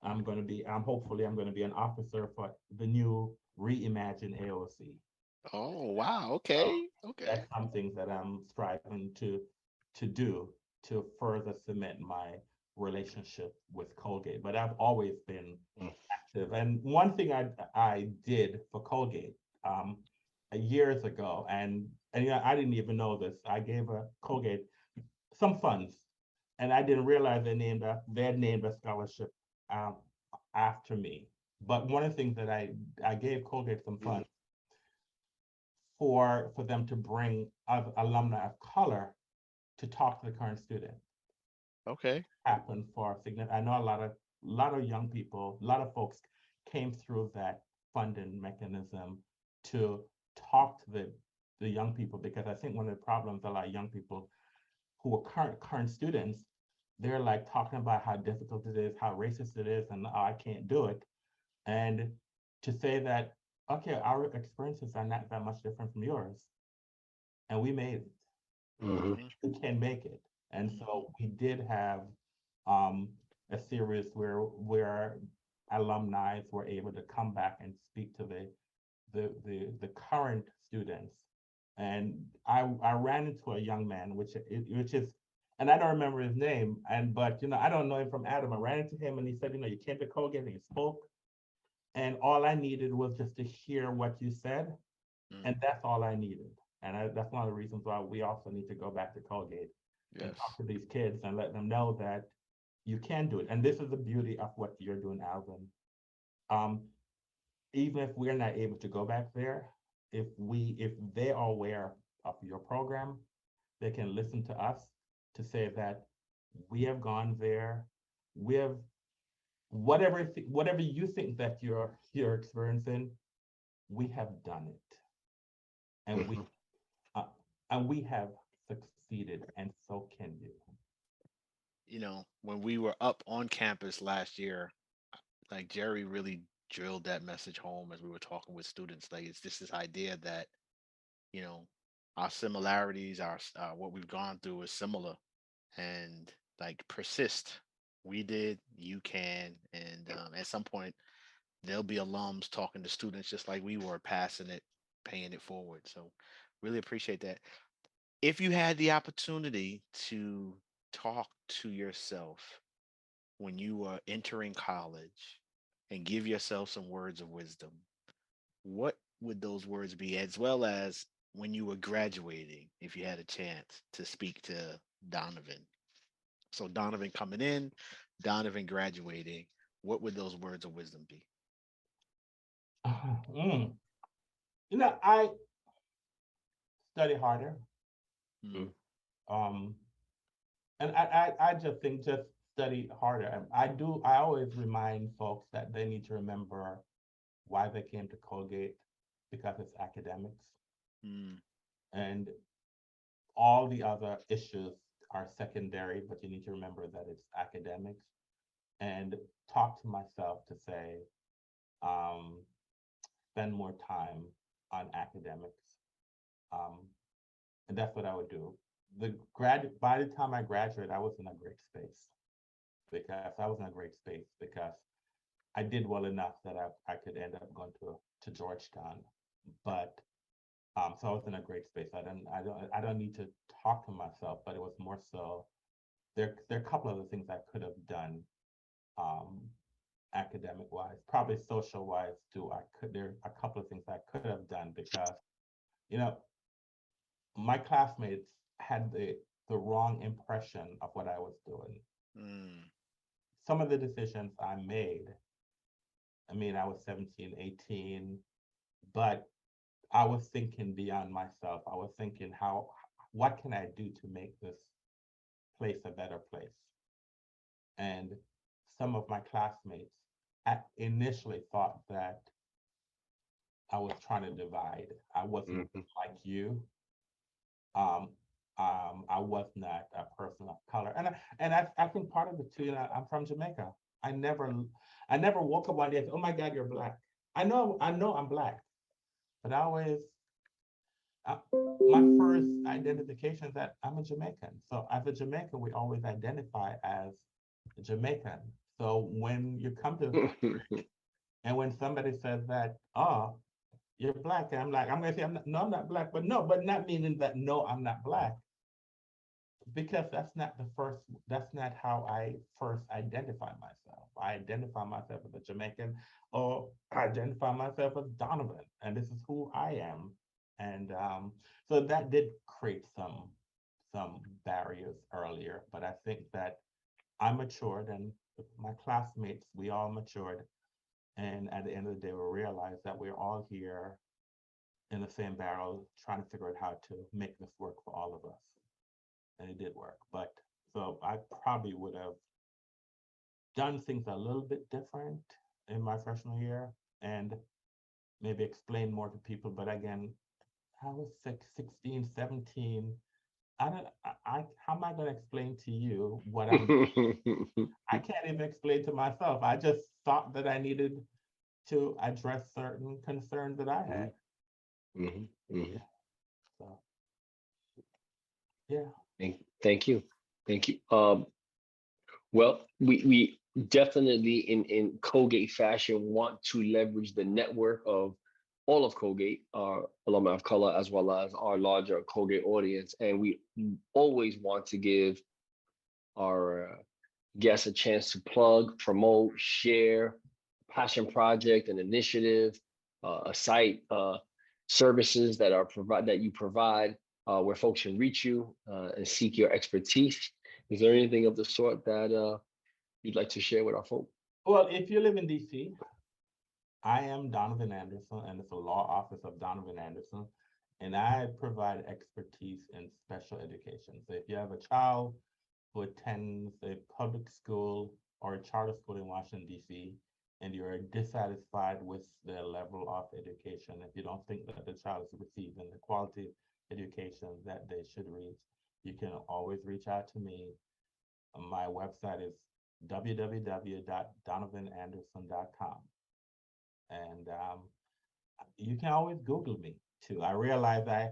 hopefully I'm going to be an officer for the new reimagined AOC. Oh, wow. So Okay. Okay. that's something that I'm striving to do to further cement my relationship with Colgate, but I've always been active. And one thing I did for Colgate years ago, and I didn't even know this. I gave a Colgate some funds, and I didn't realize they had named a scholarship um, after me. But one of the things that I gave Colgate some funds for them to bring alumni of color to talk to the current student. Okay. Happened for significant. I know a lot of young people, a lot of folks came through that funding mechanism to talk to the young people, because I think one of the problems a lot of young people who are current students, they're like talking about how difficult it is, how racist it is, and oh, I can't do it. And to say that, okay, our experiences are not that much different from yours, and we made it. You can make it. And so we did have a series where alumni were able to come back and speak to the current students. And I ran into a young man, which is, and I don't remember his name, but I don't know him from Adam. I ran into him and he said, you came to Colgate and you spoke, and all I needed was just to hear what you said, and that's all I needed. And that's one of the reasons why we also need to go back to Colgate and talk to these kids and let them know that you can do it. And this is the beauty of what you're doing, Alvin. Even if we're not able to go back there, if they are aware of your program, they can listen to us to say that we have gone there. We have whatever you think that you're experiencing, we have done it, and we have succeeded, and so can you. When we were up on campus last year, like Jerry really drilled that message home as we were talking with students. Like, it's just this idea that, you know, our similarities, our what we've gone through is similar, and like persist. We did, you can, and at some point there'll be alums talking to students just like we were, passing it, paying it forward. So really appreciate that. If you had the opportunity to talk to yourself when you were entering college and give yourself some words of wisdom, what would those words be? As well as when you were graduating, if you had a chance to speak to Donovan. So Donovan coming in, Donovan graduating, what would those words of wisdom be? Mm. I study harder. Mm. Um, and I just think just study harder. I always remind folks that they need to remember why they came to Colgate, because it's academics. Mm. And all the other issues are secondary, but you need to remember that it's academics. And talk to myself to say, spend more time on academics. And that's what I would do. By the time I graduated, I was in a great space, because I did well enough that I could end up going to Georgetown. But so I was in a great space. I don't need to talk to myself, but it was more so there are a couple of the things I could have done academic wise, probably social wise too. There are a couple of things I could have done, because my classmates had the wrong impression of what I was doing. Some of the decisions I made, I was 17, 18, but I was thinking beyond myself. I was thinking, what can I do to make this place a better place? And some of my classmates initially thought that I was trying to divide. I wasn't like you. I was not a person of color, and I think part of it too. I'm from Jamaica. I never woke up one day and said, "Oh my God, you're black." I know I'm black, but I always my first identification is that I'm a Jamaican. So as a Jamaican, we always identify as Jamaican. So when you come to and when somebody says that, oh, you're black, and I'm like, I'm gonna say, I'm not black, but not meaning that no, I'm not black. because that's not how I first identify myself. I identify myself as a Jamaican, or I identify myself as Donovan, and this is who I am. And so that did create some barriers earlier, but I think that I matured, and my classmates, we all matured. And at the end of the day, we realized that we're all here in the same barrel, trying to figure out how to make this work for all of us. And it did work. But so I probably would have done things a little bit different in my freshman year and maybe explain more to people. But again, I was 16, 17. I don't, how am I going to explain to you what I'm, I can't even explain to myself. I just thought that I needed to address certain concerns that I had. Yeah. So, yeah. Thank you. Thank you. Well, we definitely in Colgate fashion want to leverage the network of all of Colgate, our alumni of color, as well as our larger Colgate audience. And we always want to give our guests a chance to plug, promote, share passion project, an initiative, a site, services that you provide, where folks can reach you and seek your expertise. Is there anything of the sort that you'd like to share with our folks? Well, if you live in DC, I am Donovan Anderson, and it's a law office of Donovan Anderson, and I provide expertise in special education. So if you have a child who attends a public school or a charter school in Washington, D.C., and you're dissatisfied with their level of education, if you don't think that the child is receiving the quality education that they should reach, you can always reach out to me. My website is www.donovananderson.com. And you can always Google me too. I realize I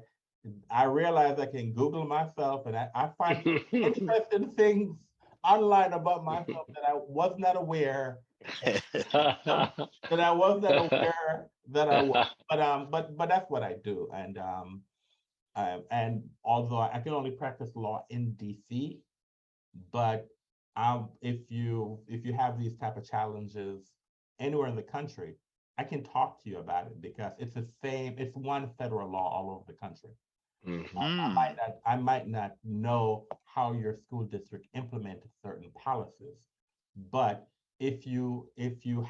can Google myself, and I find interesting things online about myself that I was not aware that I was not aware that I was. But that's what I do. And although I can only practice law in DC, but if you have these type of challenges anywhere in the country, I can talk to you about it because it's one federal law all over the country. I might not know how your school district implemented certain policies, but if you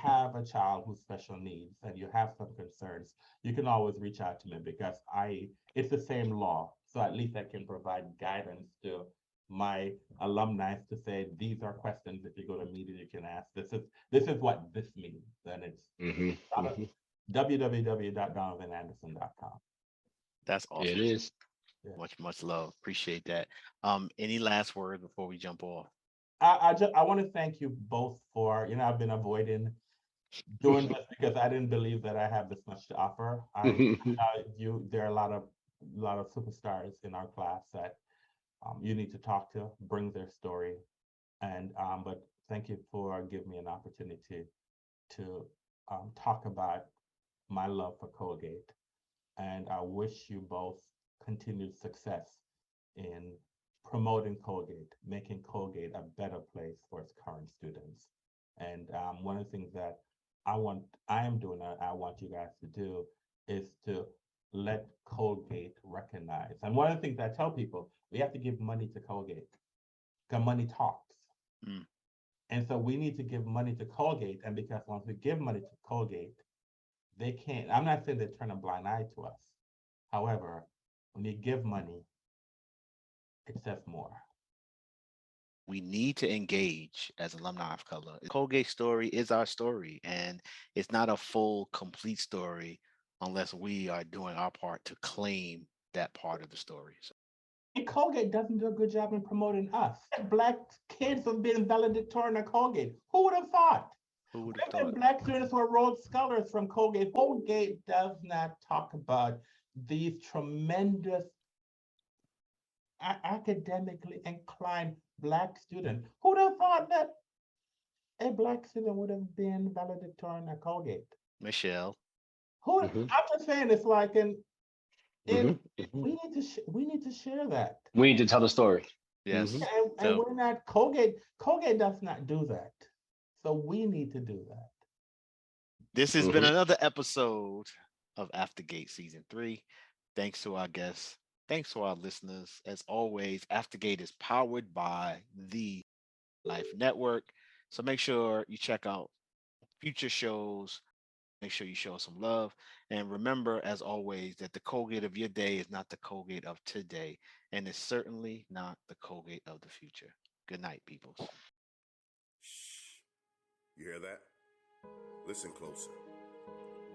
have a child with special needs and you have some concerns, you can always reach out to me because it's the same law. So at least I can provide guidance to my alumni to say, these are questions. If you go to meeting, you can ask. This is what this means. And it's www.donovananderson.com. That's awesome. It is. Yeah. Much love. Appreciate that. Any last words before we jump off? I want to thank you both for, I've been avoiding doing this because I didn't believe that I have this much to offer. There are a lot of superstars in our class that you need to talk to, bring their story. And but thank you for giving me an opportunity to talk about my love for Colgate. And I wish you both continued success in promoting Colgate, making Colgate a better place for its current students. And one of the things that I am doing, I want you guys to do is to let Colgate recognize. And one of the things I tell people, we have to give money to Colgate because money talks. And so we need to give money to Colgate. And because once we give money to Colgate, they can't, I'm not saying they turn a blind eye to us. However, when you give money, it says more. We need to engage as alumni of color. Colgate story is our story, and it's not a full, complete story unless we are doing our part to claim that part of the story. So. And Colgate doesn't do a good job in promoting us. Black kids have been valedictorian at Colgate. Who would have thought? Who would have thought? Black students were Rhodes Scholars from Colgate. Colgate does not talk about these tremendous academically inclined Black students. Who would have thought that a Black student would have been valedictorian at Colgate? Michelle. I'm just saying, it's like, we need to share that. We need to tell the story. Yes. Mhm. And So we're not Colgate does not do that. So we need to do that. this has been Mhm. another episode of Aftergate Season 3. Thanks to our guests. Thanks to our listeners. As always, Aftergate is powered by the Life Network. So make sure you check out future shows. Make sure you show us some love. And remember, as always, that the Colgate of your day is not the Colgate of today. And it's certainly not the Colgate of the future. Good night, peoples. Shh. You hear that? Listen closer.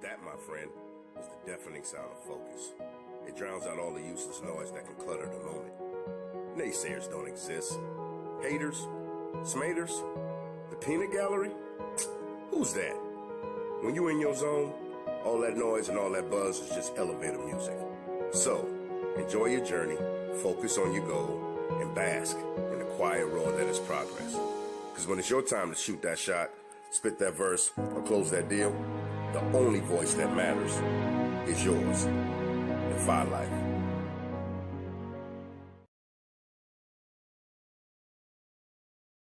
That, my friend, is the deafening sound of focus. It drowns out all the useless noise that can clutter the moment. Naysayers don't exist. Haters? Smaters? The peanut gallery? Who's that? When you in your zone, all that noise and all that buzz is just elevator music. So, enjoy your journey, focus on your goal, and bask in the quiet roar that is progress. Because when it's your time to shoot that shot, spit that verse, or close that deal, the only voice that matters is yours. Defy life.